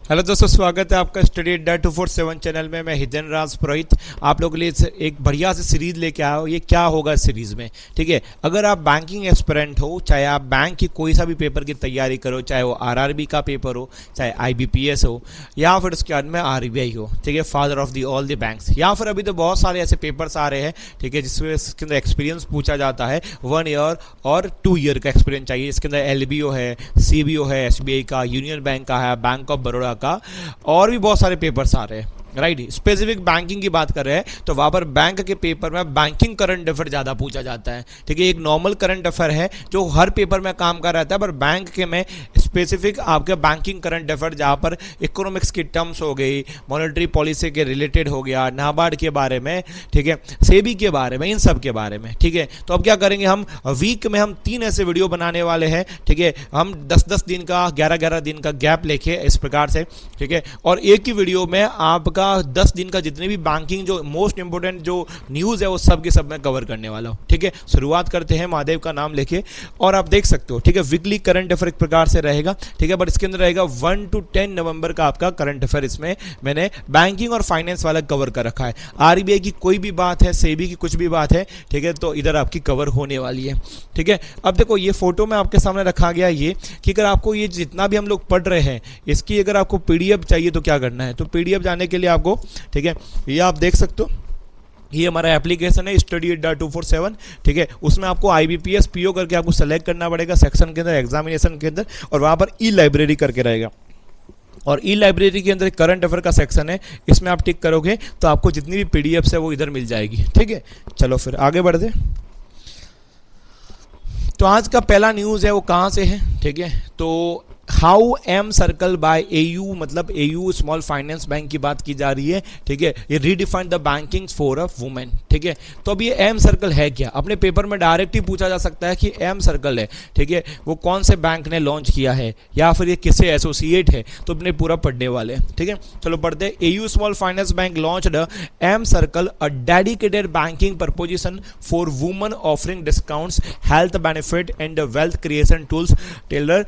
Hello दोस्तों, स्वागत है आपका स्टडी अड्डा 247 चैनल में। मैं हितेन राज पुरोहित आप लोगों के लिए एक बढ़िया सी सीरीज लेके आया हूँ। ये क्या होगा इस सीरीज़ में, ठीक है। अगर आप बैंकिंग एस्पिरेंट हो, चाहे आप बैंक की कोई सा भी पेपर की तैयारी करो, चाहे वो आरआरबी का पेपर हो, चाहे आईबीपीएस हो, या फिर उसके बाद में आरबीआई हो, ठीक है, father of the all the banks, या फिर अभी तो बहुत सारे ऐसे पेपर्स आ रहे हैं, ठीक है, जिसमें इसके अंदर एक्सपीरियंस पूछा जाता है। 1 ईयर और 2 ईयर का एक्सपीरियंस चाहिए। इसके अंदर एलबीओ है, सीबीओ है, एसबीआई का, यूनियन बैंक का है, बैंक ऑफ बड़ौदा का, और भी बहुत सारे पेपर्स आ रहे हैं। राइट, स्पेसिफिक बैंकिंग की बात कर रहे हैं तो वहाँ पर बैंक के पेपर में बैंकिंग करंट अफेयर ज़्यादा पूछा जाता है, ठीक है। एक नॉर्मल करंट अफेयर है जो हर पेपर में काम कर रहता है, पर बैंक के में स्पेसिफिक आपके बैंकिंग करंट अफेयर जहाँ पर इकोनॉमिक्स की टर्म्स हो गई, मॉनेटरी पॉलिसी के रिलेटेड हो गया, नाबार्ड के बारे में, ठीक है, सेबी के बारे में, इन सब के बारे में, ठीक है। तो अब क्या करेंगे, हम वीक में हम 3 ऐसे वीडियो बनाने वाले हैं, ठीक है। हम 10-10 दिन का, 11-11 दिन का गैप लेके इस प्रकार से, ठीक है, और एक ही वीडियो में आपका 10 दिन का जितने भी बैंकिंग जो मोस्ट इंपोर्टेंट जो न्यूज़ है वो सब के सब मैं कवर करने वाला हूँ, ठीक है। शुरुआत करते हैं महादेव का नाम लेके, और आप देख सकते हो, ठीक है, वीकली करंट अफेयर एक प्रकार से रहेगा, ठीक है, बट इसके अंदर रहेगा 1 to 10 नवंबर का आपका करंट अफेयर। इसमें मैंने बैंकिंग और फाइनेंस वाला कवर कर रखा है। आरबीआई की कोई भी बात है, सेबी की कुछ भी बात है, ठीक है, तो इधर आपकी कवर होने वाली है, ठीक है। अब देखो, ये फोटो में आपके सामने रखा गया ये कि अगर आपको ये जितना भी हम लोग पढ़ रहे हैं इसकी अगर आपको पीडीएफ चाहिए तो क्या करना है। तो पीडीएफ जाने के लिए आपको, ठीक है, ये आप देख सकते हो, ये हमारा एप्लीकेशन है स्टडी अड्डा 247, ठीक है। उसमें आपको आईबीपीएस पीओ करके आपको सेलेक्ट करना पड़ेगा सेक्शन के अंदर, एग्जामिनेशन के अंदर, और वहाँ पर ई लाइब्रेरी करके रहेगा, और ई लाइब्रेरी के अंदर करंट अफेयर का सेक्शन है, इसमें आप टिक करोगे तो आपको जितनी भी पीडीएफ है वो इधर मिल जाएगी, ठीक है। चलो फिर आगे बढ़ते। तो आज का पहला न्यूज़ है वो कहाँ से है, ठीक है। तो how am circle by AU, मतलब एयू स्मॉल फाइनेंस बैंक की बात की जा रही है, ठीक है। ये redefine the banking for a women, ठीक है। तो अब ये एम सर्कल है क्या, अपने पेपर में डायरेक्ट ही पूछा जा सकता है कि एम सर्कल है, ठीक है, वो कौन से बैंक ने लॉन्च किया है या फिर ये किससे एसोसिएट है, तो अपने पूरा पढ़ने वाले हैं, ठीक है। चलो पढ़ते हैं। AU Small Finance Bank launched M Circle, a dedicated banking proposition for women offering discounts, health benefit and wealth creation tools tailor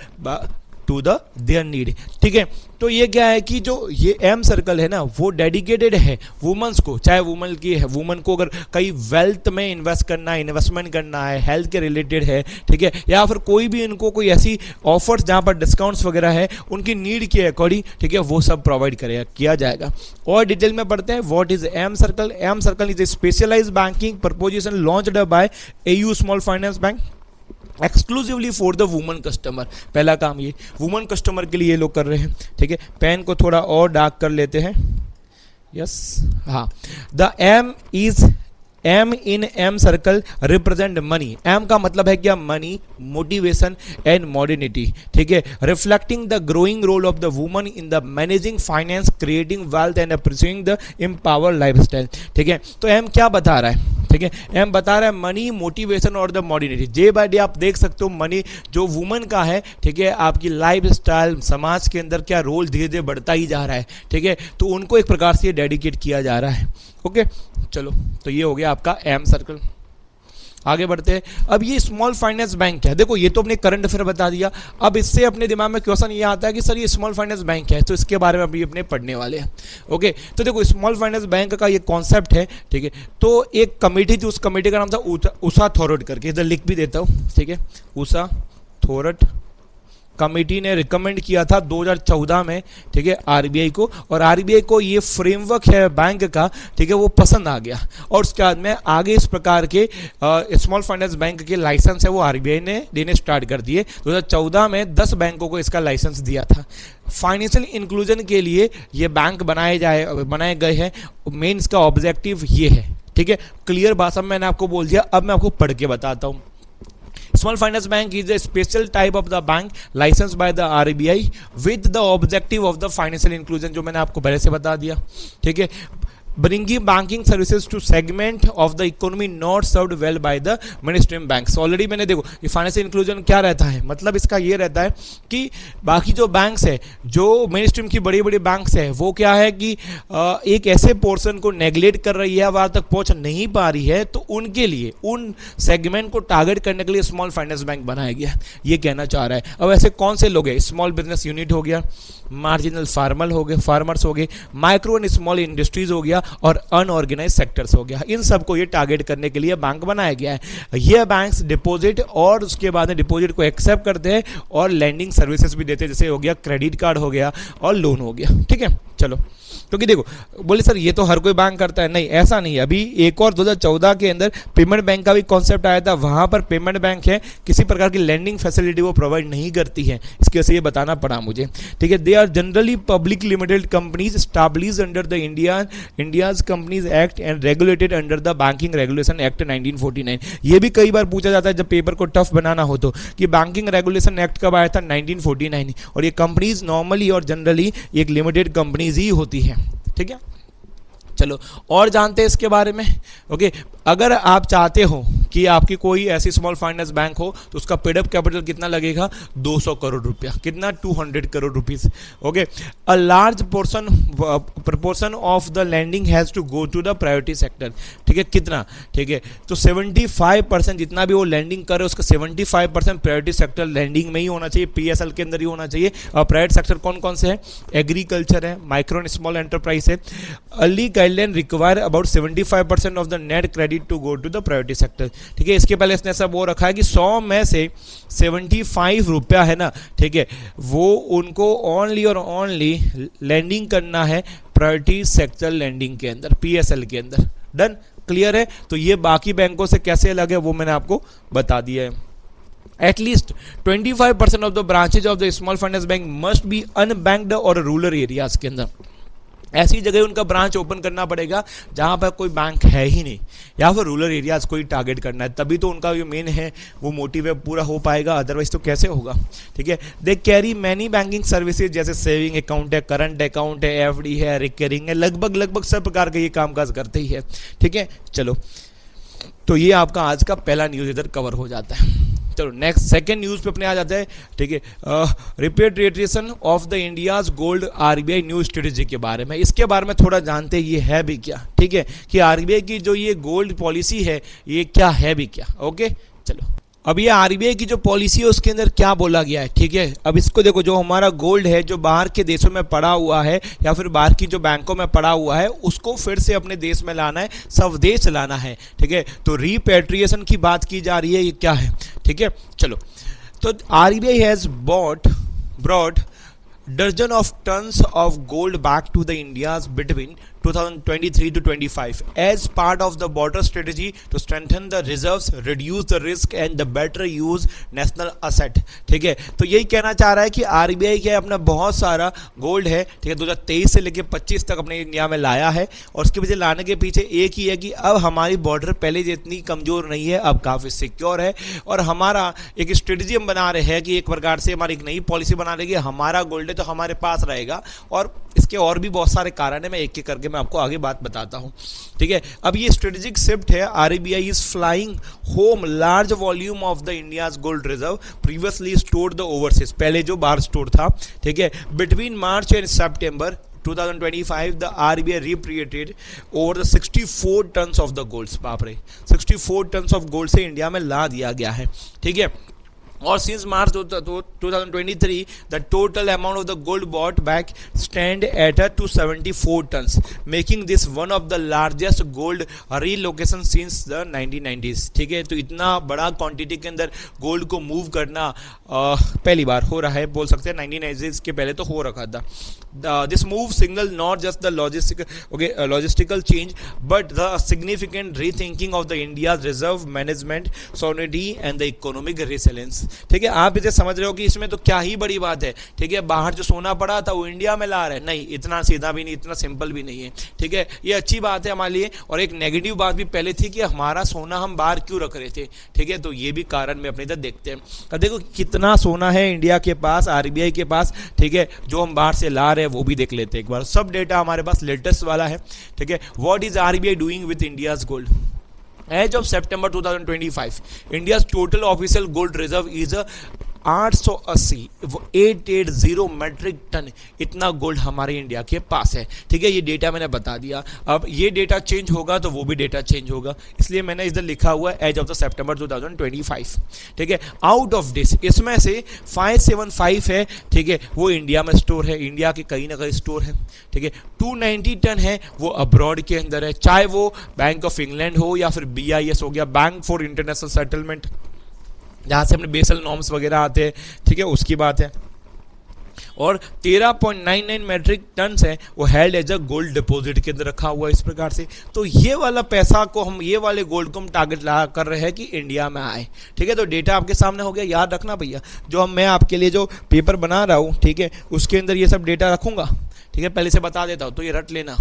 to the their need, ठीक है। तो ये क्या है कि जो ये एम सर्कल है ना वो डेडिकेटेड है वुमेन्स को, चाहे वुमन की है, वुमन को अगर कहीं वेल्थ में इन्वेस्ट करना है, इन्वेस्टमेंट करना है, हेल्थ के रिलेटेड है, ठीक है, या फिर कोई भी इनको कोई ऐसी ऑफर्स जहाँ पर डिस्काउंट्स वगैरह है उनकी नीड के अकॉर्डिंग, ठीक है, वो सब प्रोवाइड करेगा, किया जाएगा। और डिटेल में पढ़ते हैं what is M Circle. M Circle is a specialised banking proposition launched by AU Small Finance Bank exclusively for the woman customer. पहला काम ये वुमन कस्टमर के लिए ये लोग कर रहे हैं, ठीक है। पेन को थोड़ा और डार्क कर लेते हैं, यस, हाँ। The M is M in M Circle represent money. M का मतलब है क्या, मनी, मोटिवेशन एंड मॉडर्निटी, ठीक है, reflecting the growing role of the woman in the managing finance, creating wealth and pursuing the empower lifestyle, ठीक है। तो M क्या बता रहा है, ठीक है, एम बता रहा है मनी, मोटिवेशन और the modernity. Day by day आप देख सकते हो मनी जो वुमन का है, ठीक है, आपकी लाइफ स्टाइल समाज के अंदर क्या रोल धीरे धीरे बढ़ता ही जा रहा है, ठीक है, तो उनको एक प्रकार से डेडिकेट किया जा रहा है, ओके। चलो, तो ये हो गया आपका एम सर्कल। आगे बढ़ते हैं। अब ये स्मॉल फाइनेंस बैंक है, देखो ये तो अपने करंट अफेयर बता दिया। अब इससे अपने दिमाग में क्वेश्चन ये आता है कि सर ये स्मॉल फाइनेंस बैंक है, तो इसके बारे में अभी अपने पढ़ने वाले हैं, ओके। तो देखो स्मॉल फाइनेंस बैंक का ये कॉन्सेप्ट है, ठीक है। तो एक कमेटी थी, उस कमेटी का नाम था उषा थोरट करके, इधर लिख भी देता हूँ, ठीक है, उषा थोरट कमेटी ने रिकमेंड किया था 2014 में, ठीक है, आरबीआई को, और आरबीआई को ये फ्रेमवर्क है बैंक का, ठीक है, वो पसंद आ गया, और उसके बाद में आगे इस प्रकार के स्मॉल फाइनेंस बैंक के लाइसेंस है वो आरबीआई ने देने स्टार्ट कर दिए। 2014 में 10 बैंकों को इसका लाइसेंस दिया था। फाइनेंशियल इंक्लूजन के लिए ये बैंक बनाए गए हैं। मेन इसका ऑब्जेक्टिव ये है, ठीक है, क्लियर भाषा में मैंने आपको बोल दिया। अब मैं आपको पढ़ के बताता हूँ। Small finance bank is a special type of the bank licensed by the RBI with the objective of the financial inclusion, जो मैंने आपको पहले से बता दिया, ठीक है। bringing banking services to segment of the economy not served well by the mainstream banks। Already मैंने देखो ये फाइनेंशियल इंक्लूजन क्या रहता है, मतलब इसका ये रहता है कि बाकी जो बैंक्स है, जो मेन स्ट्रीम की बड़ी बड़ी बैंक्स है, वो क्या है कि एक ऐसे पोर्शन को नेग्लेक्ट कर रही है, वहां तक पहुंच नहीं पा रही है, तो उनके लिए उन सेगमेंट को टारगेट करने के लिए स्मॉल फाइनेंस बैंक बनाया गया, ये कहना चाह रहा है। अब ऐसे कौन से लोग हैं, स्मॉल बिजनेस यूनिट हो गया, मार्जिनल फार्मर्स हो गए, माइक्रो एंड स्मॉल इंडस्ट्रीज हो गया, और अनऑर्गेनाइज सेक्टर्स हो गया, इन सबको ये टारगेट करने के लिए बैंक बनाया गया है। ये बैंक्स डिपॉजिट और उसके बाद में डिपॉजिट को एक्सेप्ट करते हैं और लैंडिंग सर्विसेज भी देते हैं, जैसे हो गया क्रेडिट कार्ड हो गया और लोन हो गया। ठीक है, चलो, क्योंकि देखो बोले सर ये तो हर कोई बैंक करता है, नहीं ऐसा नहीं है। अभी एक और 2014 के अंदर पेमेंट बैंक का भी कॉन्सेप्ट आया था, वहां पर पेमेंट बैंक है किसी प्रकार की लैंडिंग फैसिलिटी वो प्रोवाइड नहीं करती है, इसकी वजह से ये बताना पड़ा मुझे। ठीक है, they are generally public limited companies established under the India's Companies Act and regulated under the Banking Regulation Act 1949। ये भी कई बार पूछा जाता है जब पेपर को टफ बनाना हो तो, कि बैंकिंग रेगुलेशन एक्ट कब आया था, 1949, और ये कंपनीज नॉर्मली और जनरली एक लिमिटेड कंपनीज ही होती है। ठीक है, चलो और जानते हैं इसके बारे में। ओके, अगर आप चाहते हो कि आपकी कोई ऐसी स्मॉल फाइनेंस बैंक हो तो उसका पेडअप कैपिटल कितना लगेगा, 200 करोड़ रुपया, कितना, 200 crore rupees. Okay, a large proportion of the lending has to go to the priority sector. ठीक है, कितना, ठीक है, तो 75% जितना भी वो लैंडिंग करे उसका 75% प्रायोरिटी सेक्टर लैंडिंग में ही होना चाहिए, PSL के अंदर ही होना चाहिए। और प्राइवेट सेक्टर कौन कौन से हैं, एग्रीकल्चर है, माइक्रो एंड स्मॉल एंटरप्राइज है। Early guideline require about 75% of the net credit to go to the priority sector. ठीक है, इसके पहले इसने ऐसा वो रखा है कि 100 में से 75 रुपया है ना, ठीक है, वो उनको ओनली और ओनली लैंडिंग करना है प्रायोरिटी सेक्टर लैंडिंग के अंदर, PSL के अंदर। डन, क्लियर है। तो ये बाकी बैंकों से कैसे अलग है वो मैंने आपको बता दिया है। At least 25% of the branches of the small finance bank must be unbanked और रूरल एरियाज के अंदर। ऐसी जगह उनका ब्रांच ओपन करना पड़ेगा जहां पर कोई बैंक है ही नहीं, या फिर रूरल एरियाज को ही टारगेट करना है, तभी तो उनका जो मेन है वो मोटिव पूरा हो पाएगा, अदरवाइज तो कैसे होगा। ठीक है, they carry many banking services, जैसे सेविंग अकाउंट है, करंट अकाउंट है, FD है, रिकरिंग है, लगभग सब प्रकार के ये कामकाज करते ही है। ठीक है, चलो, तो ये आपका आज का पहला न्यूज़ इधर कवर हो जाता है। चलो नेक्स्ट सेकंड न्यूज़ पे अपने आ जाते हैं। ठीक है, repatriation of the India's gold, RBI new strategy के बारे में, इसके बारे में थोड़ा जानते हैं ये है भी क्या। ठीक है, कि RBI की जो ये गोल्ड पॉलिसी है ये क्या है भी क्या। ओके, चलो, अब ये RBI की जो पॉलिसी है उसके अंदर क्या बोला गया है। ठीक है, अब इसको देखो, जो हमारा गोल्ड है जो बाहर के देशों में पड़ा हुआ है या फिर बाहर की जो बैंकों में पड़ा हुआ है उसको फिर से अपने देश में लाना है, स्वदेश लाना है। ठीक है, तो रिपेट्रिएशन की बात की जा रही है, ये क्या है। ठीक है, चलो, तो RBI has brought dozen of tons of gold back to the India's between 2023 to 25 as part of the border strategy to strengthen the reserves, reduce the risk and the better use national asset। ठीक है, तो यही कहना चाह रहा है कि RBI के अपना बहुत सारा गोल्ड है, ठीक है, 2023 से लेकर 25 तक अपने इंडिया में लाया है, और उसके पीछे लाने के पीछे एक ही है कि अब हमारी बॉर्डर पहले जितनी कमज़ोर नहीं है, अब काफ़ी सिक्योर है, और हमारा एक स्ट्रेटजी हम बना रहे हैं कि एक प्रकार से हमारी एक नई पॉलिसी बना रहे हैं कि हमारा गोल्ड है तो हमारे पास रहेगा, और इसके और भी बहुत सारे कारण है, मैं एक एक करके मैं आपको आगे बात बताता हूं। ठीक है, अब ये स्ट्रेटेजिक शिफ्ट है, RBI is flying home large volume of the India's gold reserve previously stored the overseas, पहले जो बाहर स्टोर था। ठीक है, between March and September 2025 the RBI repatriated over the 64 tons of the gold। बाप रे, 64 tons of gold से India में ला दिया गया है। ठीक है, और since March 2023 the total amount of the gold bought back stand at 274 tons, making this one of the largest gold relocation since the 1990s। ठीक है, तो इतना बड़ा क्वांटिटी के अंदर गोल्ड को मूव करना पहली बार हो रहा है, बोल सकते हैं 1990s के पहले तो हो रखा था। This move signal not just the logistical change but the significant rethinking of the India's reserve management, sovereignty and the economic resilience। ठीक है, आप इसे समझ रहे हो कि इसमें तो क्या ही बड़ी बात है, ठीक है, बाहर जो सोना पड़ा था वो इंडिया में ला रहे हैं, नहीं, इतना सीधा भी नहीं, इतना सिंपल भी नहीं है, ठीक है, ये अच्छी बात है हमारे लिए। और एक नेगेटिव बात भी पहले थी कि हमारा सोना हम बाहर क्यों रख रहे थे, ठीक है, तो ये भी कारण में अपनी इधर देखते हैं। अब देखो कितना सोना है इंडिया के पास, आरबीआई के पास, ठीक है, जो हम बाहर से ला रहे हैं वो भी देख लेते हैं एक बार। सब डेटा हमारे पास लेटेस्ट वाला है, ठीक है। What is RBI doing with India's gold? As of September 2025, India's total official gold reserve is 880 metric ton, इतना गोल्ड हमारे इंडिया के पास है, ठीक है, ये डेटा मैंने बता दिया। अब ये डेटा चेंज होगा तो वो भी डेटा चेंज होगा, इसलिए मैंने इधर लिखा हुआ है एज ऑफ द सितंबर 2025, ठीक है। आउट ऑफ दिस, इसमें से 575 है, ठीक है, वो इंडिया में स्टोर है, इंडिया के कहीं ना कहीं स्टोर है, ठीक है। 290 टन है वो अब्रॉड के अंदर है, चाहे वो बैंक ऑफ इंग्लैंड हो या फिर BIS हो गया, बैंक फॉर इंटरनेशनल सेटलमेंट, जहाँ से अपने बेसल नॉर्म्स वगैरह आते हैं, ठीक है, उसकी बात है। और 13.99 मेट्रिक टन है वो held as a gold deposit के अंदर रखा हुआ है इस प्रकार से। तो ये वाला पैसा को हम, ये वाले गोल्ड को हम टारगेट लगा कर रहे हैं कि इंडिया में आए, ठीक है। तो डेटा आपके सामने हो गया, याद रखना भैया, जो मैं आपके लिए जो पेपर बना रहा हूँ, ठीक है, उसके अंदर ये सब डेटा रखूंगा, ठीक है, पहले से बता देता हूँ, तो ये रट लेना,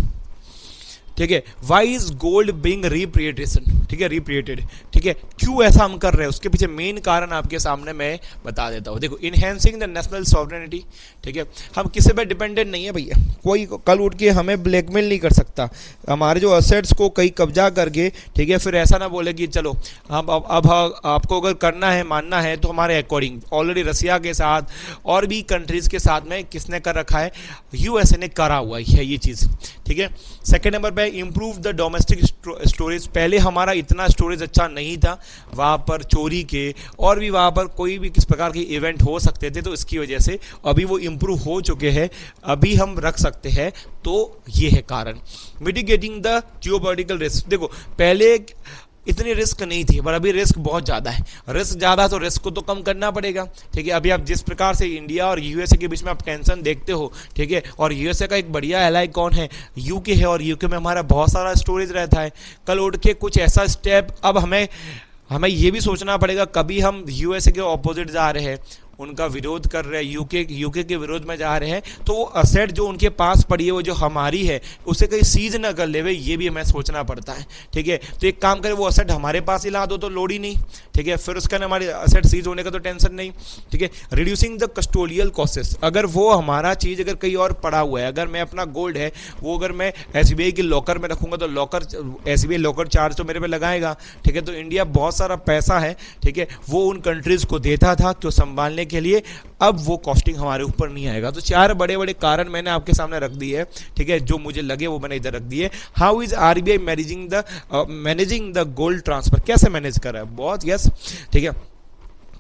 ठीक है। वाई इज गोल्ड बिंग रिप्रिएटेशन, ठीक है, रिप्रिएटेड, ठीक है, क्यों ऐसा हम कर रहे हैं, उसके पीछे मेन कारण आपके सामने मैं बता देता हूँ। देखो, इनहेंसिंग द नेशनल सॉवरेनिटी, ठीक है, हम किसी पर डिपेंडेंट नहीं है भैया, कोई कल उठ के हमें ब्लैकमेल नहीं कर सकता, हमारे जो असेट्स को कहीं कब्जा करके, ठीक है, फिर ऐसा ना बोले कि चलो हम अब आपको अगर करना है, मानना है तो हमारे अकॉर्डिंग। ऑलरेडी रसिया के साथ और भी कंट्रीज के साथ में किसने कर रखा है, USA ने करा हुआ है ये चीज़, ठीक है। सेकेंड नंबर पे इम्प्रूव द डोमेस्टिक स्टोरेज, पहले हमारा इतना स्टोरेज अच्छा नहीं था, वहाँ पर चोरी के और भी वहाँ पर कोई भी किस प्रकार के इवेंट हो सकते थे, तो इसकी वजह से अभी वो इम्प्रूव हो चुके हैं, अभी हम रख सकते हैं, तो ये है कारण। मिटिगेटिंग द जियोपॉलिटिकल रिस्क, देखो पहले इतनी रिस्क नहीं थी, पर अभी रिस्क बहुत ज़्यादा है, रिस्क ज़्यादा तो रिस्क को तो कम करना पड़ेगा, ठीक है। अभी आप जिस प्रकार से इंडिया और USA के बीच में आप टेंशन देखते हो, ठीक है, और USA का एक बढ़िया एलाई कौन है, UK है, और UK में हमारा बहुत सारा स्टोरेज रहता है। कल उठ के कुछ ऐसा स्टेप, अब हमें ये भी सोचना पड़ेगा, कभी हम USA के ऑपोजिट जा रहे हैं, उनका विरोध कर रहे हैं, यूके के विरोध में जा रहे हैं, तो वो असेट जो उनके पास पड़ी है, वो जो हमारी है, उसे कहीं सीज ना कर ले, ये भी हमें सोचना पड़ता है, ठीक है। तो एक काम करें, वो असेट हमारे पास ही ला दो तो लोड ही नहीं, ठीक है, फिर उसका हमारे असेट सीज होने का तो टेंशन नहीं, ठीक है। रिड्यूसिंग द कस्टोडियल कॉस्टेस, अगर वो हमारा चीज़ अगर कहीं और पड़ा हुआ है, अगर मैं अपना गोल्ड है वो अगर मैं SBI के लॉकर में रखूंगा तो SBI लॉकर चार्ज तो मेरे पे लगाएगा, ठीक है। तो इंडिया बहुत सारा पैसा है, ठीक है, वो उन कंट्रीज़ को देता था क्यों, संभालने के लिए, अब वो कॉस्टिंग हमारे ऊपर नहीं आएगा। तो 4 बड़े बड़े कारण मैंने आपके सामने रख दिए है, ठीक है, जो मुझे लगे वो मैंने इधर रख दिए। How is RBI managing the gold transfer, कैसे मैनेज कर रहा है, बहुत यस, ठीक है।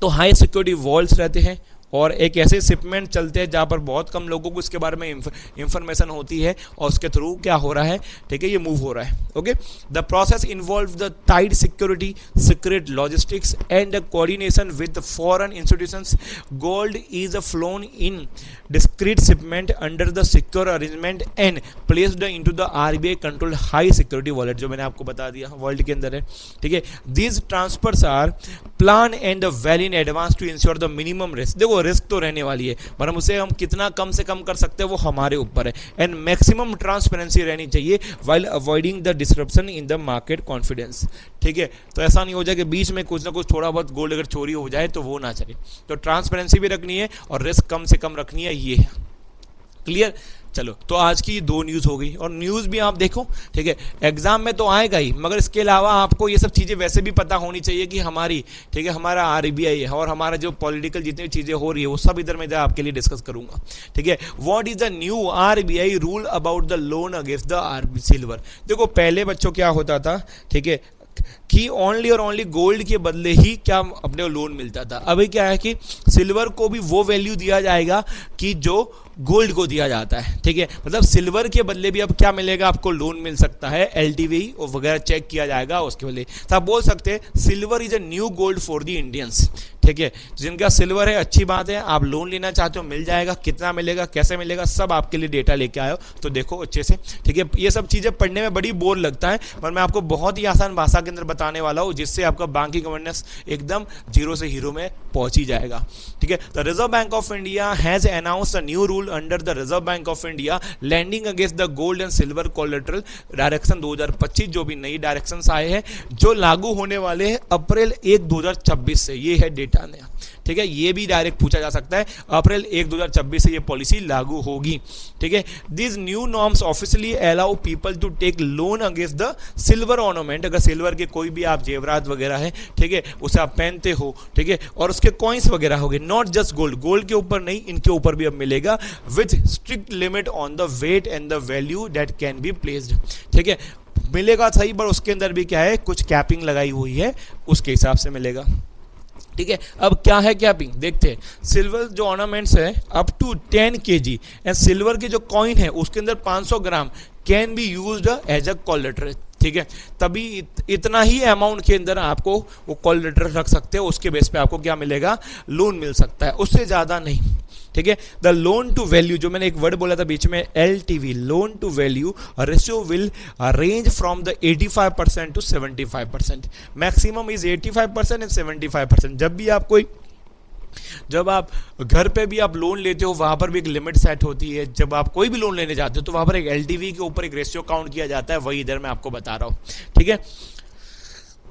तो हाई सिक्योरिटी वॉल्स रहते हैं और एक ऐसे शिपमेंट चलते हैं जहाँ पर बहुत कम लोगों को इसके बारे में इंफॉर्मेशन होती है और उसके थ्रू क्या हो रहा है, ठीक है, ये मूव हो रहा है, okay. The process involve the tight security, secret logistics and coordination with foreign institutions. Gold is flown in discrete shipment under the secure arrangement and placed into the RBI controlled high security wallet, जो मैंने आपको बता दिया world के अंदर है, ठीक है। these transfers are plan and well in advance to ensure the minimum risk, देखो रिस्क तो रहने वाली है, पर हम उसे कितना कम से कम कर सकते हैं वो हमारे ऊपर है, एंड मैक्सिमम ट्रांसपेरेंसी रहनी चाहिए while avoiding the disruption in the market confidence, ठीक है। तो ऐसा नहीं हो जाए कि बीच में कुछ ना कुछ थोड़ा बहुत गोल्ड अगर चोरी हो जाए तो वो ना चले, तो ट्रांसपेरेंसी भी रखनी है और रिस्क कम से कम रखनी है, ये है क्लियर। चलो, तो आज की 2 न्यूज़ हो गई, और न्यूज़ भी आप देखो, ठीक है, एग्जाम में तो आएगा ही, मगर इसके अलावा आपको ये सब चीज़ें वैसे भी पता होनी चाहिए कि हमारी, ठीक है, हमारा RBI है और हमारा जो पॉलिटिकल जितनी चीज़ें हो रही है वो सब इधर मैं आपके लिए डिस्कस करूंगा, ठीक है। What is the new RBI rule about the loan against the silver, देखो पहले बच्चों क्या होता था, ठीक है, कि ओनली और ओनली गोल्ड के बदले ही क्या अपने लोन मिलता था, अभी क्या है कि सिल्वर को भी वो वैल्यू दिया जाएगा कि जो गोल्ड को दिया जाता है, ठीक है, मतलब सिल्वर के बदले भी अब क्या मिलेगा, आपको लोन मिल सकता है, LTV और वगैरह चेक किया जाएगा उसके बदले। तो आप बोल सकते हैं silver is a new gold for the Indians, ठीक है, जिनका सिल्वर है अच्छी बात है, आप लोन लेना चाहते हो मिल जाएगा, कितना मिलेगा, कैसे मिलेगा, सब आपके लिए डेटा लेके आए हो, तो देखो अच्छे से, ठीक है। ये सब चीज़ें पढ़ने में बड़ी बोर लगता है, पर मैं आपको बहुत ही आसान भाषा के अंदर बताने वाला हूँ जिससे आपका बैंकिंग अवेयरनेस एकदम 0 से हीरो में पहुंच ही जाएगा। ठीक है, the Reserve Bank of India has announced a new rule under the Reserve Bank of India lending against the gold and silver collateral direction 2025, जो भी नई डायरेक्शंस आए हैं जो लागू होने वाले हैं अप्रैल 1 2026 से। ये है डेटा नया। ठीक है, ये भी डायरेक्ट पूछा जा सकता है, अप्रैल 1 2026 से ये पॉलिसी लागू होगी। ठीक है, this new norms officially allow people to take loan against the silver ornament. अगर सिल्वर के कोई भी आप जेवरात वगैरह है, ठीक है, उसे आप पहनते हो, ठीक है, और उसके कॉइन्स वगैरह हो गए, नॉट जस्ट गोल्ड, गोल्ड के ऊपर नहीं, इनके ऊपर भी अब मिलेगा, with strict limit on the weight and the value that can be placed. ठीक है, मिलेगा सही, पर उसके अंदर भी क्या है, कुछ कैपिंग लगाई हुई है, उसके हिसाब से मिलेगा। ठीक है, अब क्या है कैपिंग देखते हैं। सिल्वर जो ऑर्नामेंट्स है up to 10 kg and silver के जो कॉइन है उसके अंदर 500 gram can be used as a collateral. ठीक है, तभी इतना ही अमाउंट के अंदर आपको वो कोलेटरल रख सकते हो, उसके बेस पे आपको क्या मिलेगा, लोन मिल सकता है, उससे ज़्यादा नहीं। ठीक है, द लोन टू वैल्यू, जो मैंने एक वर्ड बोला था बीच में, LTV, loan to value ratio will range from the 85% to 75%। Maximum is 85% and 75%। जब आप घर पे भी आप लोन लेते हो, वहां पर भी एक लिमिट सेट होती है। जब आप कोई भी लोन लेने जाते हो तो वहां पर एक LTV के ऊपर एक रेशियो काउंट किया जाता है, वही इधर मैं आपको बता रहा हूँ। ठीक है,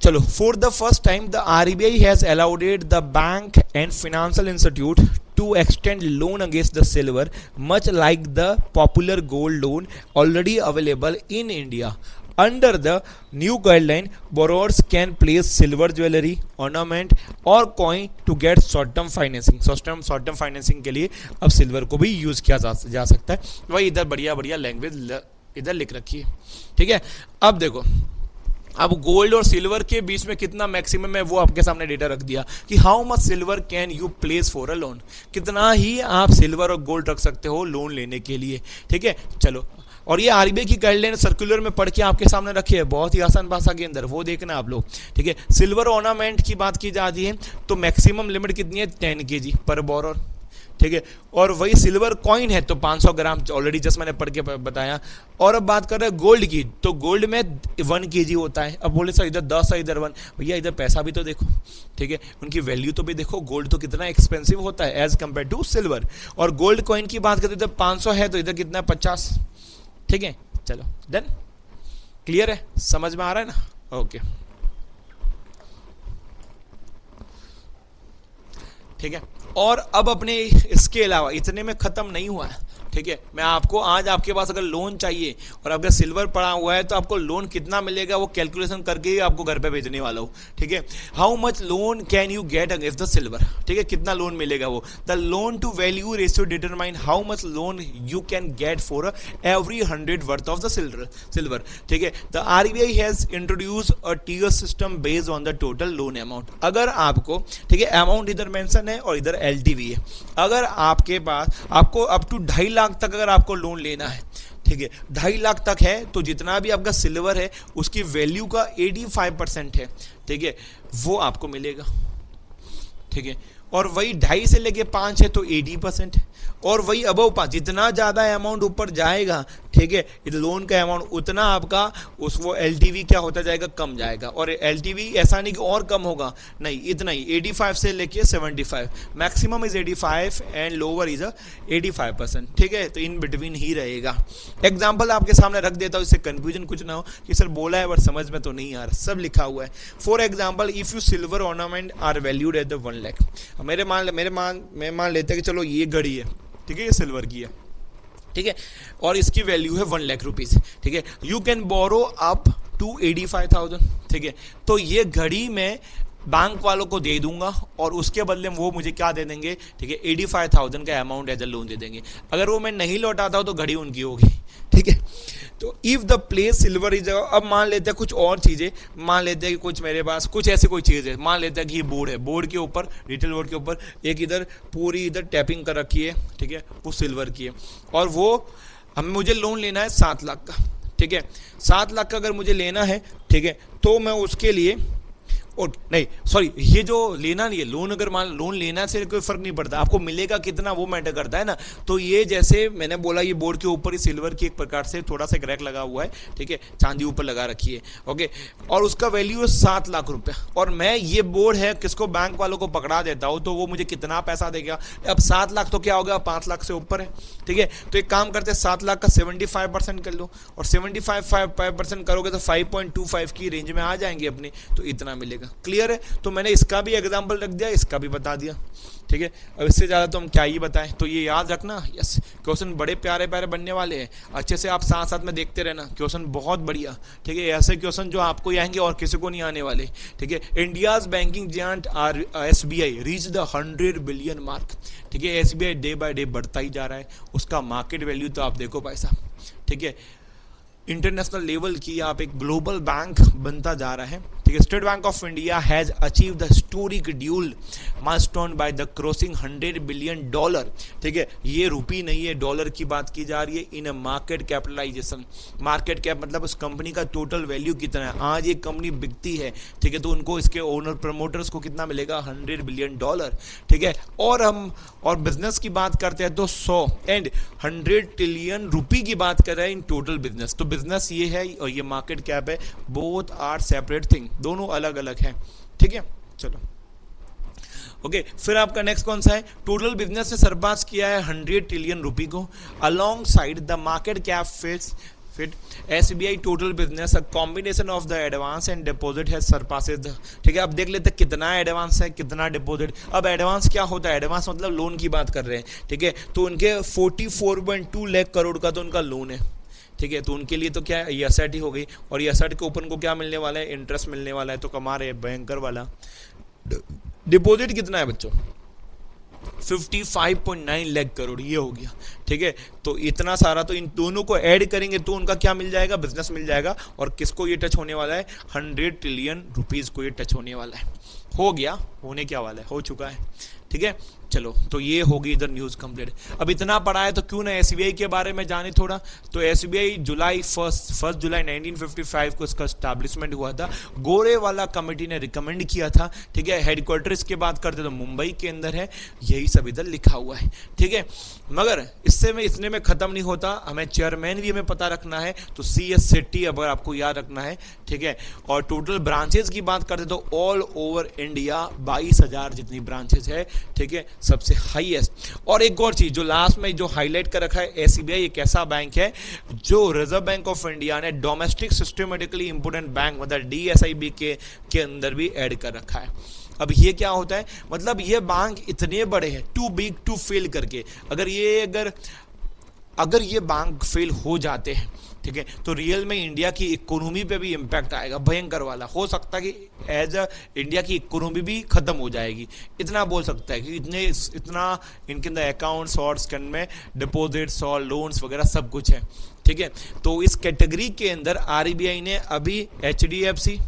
चलो, for the first time the RBI has allowed the bank and financial institute to extend loan against the silver, much like the popular gold loan already available in India. Under the new guideline, borrowers can place silver jewelry, ornament or coin to get short-term financing. Short-term financing के लिए अब silver को भी use किया जा सकता है। वही इधर बढ़िया लैंग्वेज इधर लिख रखी है। ठीक है, अब देखो, अब गोल्ड और सिल्वर के बीच में कितना मैक्सिमम है वो आपके सामने डेटा रख दिया कि how much silver can you place for a loan, कितना ही आप सिल्वर और गोल्ड रख सकते हो लोन लेने के लिए। ठीक है, चलो, और ये RBI की गाइडलाइन सर्कुलर में पढ़ के आपके सामने रखी है, बहुत ही आसान भाषा के अंदर, वो देखना आप लोग। ठीक है, सिल्वर ऑर्नामेंट की बात की जाती है तो मैक्सिमम लिमिट कितनी है, 10 kg पर बोरर। ठीक है, और वही सिल्वर कॉइन है तो 500 ग्राम, ऑलरेडी जस्ट मैंने पढ़ के बताया। और अब बात कर रहे हैं गोल्ड की, तो गोल्ड में 1 kg होता है। अब बोले सर इधर 10 है इधर 1, भैया इधर पैसा भी तो देखो। ठीक है, उनकी वैल्यू तो भी देखो, गोल्ड तो कितना एक्सपेंसिव होता है एज कम्पेयर टू सिल्वर। और गोल्ड कॉइन की बात करते इधर 500 है तो इधर कितना है, 50। ठीक है, चलो डन, क्लियर है, समझ में आ रहा है ना, ओके। ठीक है, और अब अपने इसके अलावा इतने में खत्म नहीं हुआ है। ठीक है, मैं आपको आज आपके पास अगर लोन चाहिए और अगर सिल्वर पड़ा हुआ है तो आपको लोन कितना मिलेगा वो कैलकुलेशन करके ही आपको घर पे भेजने वाला हूँ। ठीक है, how much loan can you get against the silver. ठीक है, कितना लोन मिलेगा वो, the loan to value ratio determine how much loan you can get for every 100 worth of the silver. ठीक है, the RBI has introduce a tier system based on the total loan amount. अगर आपको, ठीक है, amount इधर mention है और इधर LTV है, अगर आपके पास आपको अप टू 2.5 लाख तक अगर आपको लोन लेना है, ठीक है, 2.5 लाख तक है तो जितना भी आपका सिल्वर है उसकी वैल्यू का 85% है। ठीक है, वो आपको मिलेगा। ठीक है, और वही 2.5 से लेके 5 है तो 80%, और वही अबव 5, जितना ज़्यादा अमाउंट ऊपर जाएगा, ठीक है, लोन का अमाउंट उतना आपका वो LTV क्या होता जाएगा, कम जाएगा। और LTV ऐसा नहीं कि और कम होगा, नहीं, इतना ही, 85 से लेके 75, maximum is 85 and lower is 85%। ठीक है, तो इन बिटवीन ही रहेगा। एग्जाम्पल आपके सामने रख देता हूँ, इससे कंफ्यूजन कुछ ना हो कि सर बोला है बट समझ में तो नहीं आ रहा, सब लिखा हुआ है। For example, if you silver ornament are valued at the 1 lakh, मैं मान लेते हैं कि चलो ये घड़ी है, ठीक है, ये सिल्वर की है, ठीक है, और इसकी वैल्यू है 1 लाख रुपीज। ठीक है, you can borrow up to 85,000। ठीक है, तो ये घड़ी मैं बैंक वालों को दे दूंगा और उसके बदले में वो मुझे क्या दे देंगे, ठीक है, 85,000 का अमाउंट एज अ लोन दे देंगे। अगर वो मैं नहीं लौटाता हूँ तो घड़ी उनकी होगी। ठीक है, तो if the place silver is, अब मान लेते हैं कुछ और चीज़ें, मान लेते हैं कि कुछ मेरे पास कुछ ऐसी कोई चीज़ है, मान लेते हैं कि ये बोर्ड है, बोर्ड के ऊपर, रिटेल बोर्ड के ऊपर एक इधर पूरी इधर टैपिंग कर रखी है, ठीक है, वो सिल्वर की है, और वो मुझे लोन लेना है 7 लाख का। ठीक है, 7 लाख का अगर मुझे लेना है, ठीक है, तो मैं उसके लिए और नहीं सॉरी, ये जो लेना नहीं है लोन, अगर मान लोन लेना से कोई फर्क नहीं पड़ता, आपको मिलेगा कितना वो मैटर करता है ना। तो ये जैसे मैंने बोला, ये बोर्ड के ऊपर ही सिल्वर की एक प्रकार से थोड़ा सा क्रैक लगा हुआ है, ठीक है, चांदी ऊपर लगा रखी है, ओके, और उसका वैल्यू है 7 लाख रुपया। और मैं ये बोर्ड है किसको, बैंक वालों को पकड़ा देता हूँ तो वो मुझे कितना पैसा देगा। अब 7 लाख तो क्या हो गया, 5 लाख से ऊपर है, ठीक है। तो एक काम करते हैं, 7 लाख का 75% कर लो, और 75% करोगे तो 5.25 की रेंज में आ जाएंगे अपने, तो इतना मिलेगा। क्लियर है। तो मैंने इसका भी एग्जांपल रख दिया, इसका भी बता दिया, ठीक है। अब इससे ज़्यादा तो हम क्या ही बताएं। तो ये याद रखना, यस, क्वेश्चन बड़े प्यारे प्यारे बनने वाले हैं, अच्छे से आप साथ साथ में देखते रहना, क्वेश्चन बहुत बढ़िया, ठीक है। ऐसे क्वेश्चन जो आपको ही आएंगे और किसी को नहीं आने वाले, ठीक है। India's banking giant SBI reach the 100 billion mark, ठीक है। SBI डे बाय डे बढ़ता ही जा रहा है, उसका मार्केट वैल्यू तो आप देखो पैसा, ठीक है, इंटरनेशनल लेवल की आप एक ग्लोबल बैंक बनता जा रहा है, ठीक है। State Bank of India has achieve the historic dual milestone by the crossing $100 billion, ठीक है। ये रुपी नहीं है, डॉलर की बात की जा रही है। In a market capitalisation, market cap मतलब उस कंपनी का टोटल वैल्यू कितना है, आज ये कंपनी बिकती है, ठीक है, तो उनको इसके ओनर प्रमोटर्स को कितना मिलेगा, $100 बिलियन, ठीक है। और हम और बिजनेस की बात करते हैं तो 100 एंड 100 ट्रिलियन रुपी की बात कर रहे हैं इन टोटल बिजनेस। तो बिजनेस ये है और ये मार्केट कैप है, बोथ आर सेपरेट थिंग, दोनों अलग अलग हैं, ठीक है। चलो ओके, फिर आपका नेक्स्ट कौन सा है, टोटल बिजनेस ने सरपास किया है 100 ट्रिलियन रुपी को, along side the market cap fit SBI total business, a combination of the advance and deposit है सरपासेस द, ठीक है। अब देख लेते हैं कितना एडवांस है कितना डिपॉजिट। अब एडवांस क्या होता है, एडवांस मतलब लोन की बात कर रहे हैं, ठीक है। तो उनके 44.2 लाख करोड़ का तो उनका लोन है, ठीक है। तो उनके लिए तो क्या है, ये एसेट ही हो गई, और ये एसेट के ऊपर उनको क्या मिलने वाला है, इंटरेस्ट मिलने वाला है, तो कमा रहे हैं भयंकर वाला। डिपॉजिट कितना है बच्चों, 55.9 लाख करोड़, ये हो गया, ठीक है। तो इतना सारा, तो इन दोनों को ऐड करेंगे तो उनका क्या मिल जाएगा, बिजनेस मिल जाएगा। और किसको ये टच होने वाला है, 100 ट्रिलियन रुपीज को ये टच होने वाला है, हो गया, होने क्या वाला है, हो चुका है, ठीक है। चलो, तो ये होगी इधर न्यूज़ कंप्लीट। अब इतना पढ़ा है तो क्यों ना SBI के बारे में जाने थोड़ा। तो SBI जुलाई 1 जुलाई 1955 को इसका स्टैब्लिशमेंट हुआ था, गोरे वाला कमेटी ने रिकमेंड किया था, ठीक है। हेडक्वार्टर इसके बात करते तो मुंबई के अंदर है, यही सब इधर लिखा हुआ है, ठीक है। मगर इतने में ख़त्म नहीं होता, हमें चेयरमैन भी हमें पता रखना है, तो CS सेट्टी अगर आपको याद रखना है, ठीक है। और टोटल ब्रांचेज की बात करते तो ऑल ओवर इंडिया 22,000 जितनी ब्रांचेज है, ठीक है, सबसे हाईएस्ट। और एक और चीज जो लास्ट में जो हाईलाइट कर रखा है, SBI एक ऐसा बैंक है जो रिजर्व बैंक ऑफ इंडिया ने डोमेस्टिक सिस्टमेटिकली इंपोर्टेंट बैंक मतलब DSIB के अंदर भी ऐड कर रखा है। अब ये क्या होता है, मतलब ये बैंक इतने बड़े हैं, टू बिग टू फेल करके, अगर ये बैंक फेल हो जाते हैं, ठीक है, तो रियल में इंडिया की इकोनॉमी पे भी इम्पैक्ट आएगा भयंकर वाला। हो सकता है कि एज अ इंडिया की इकोनॉमी भी खत्म हो जाएगी, इतना बोल सकता है कि इतना इनके अंदर अकाउंट्स और स्कैन में डिपॉजिट्स और लोन्स वगैरह सब कुछ है, ठीक है। तो इस कैटेगरी के अंदर RBI ने अभी HDFC,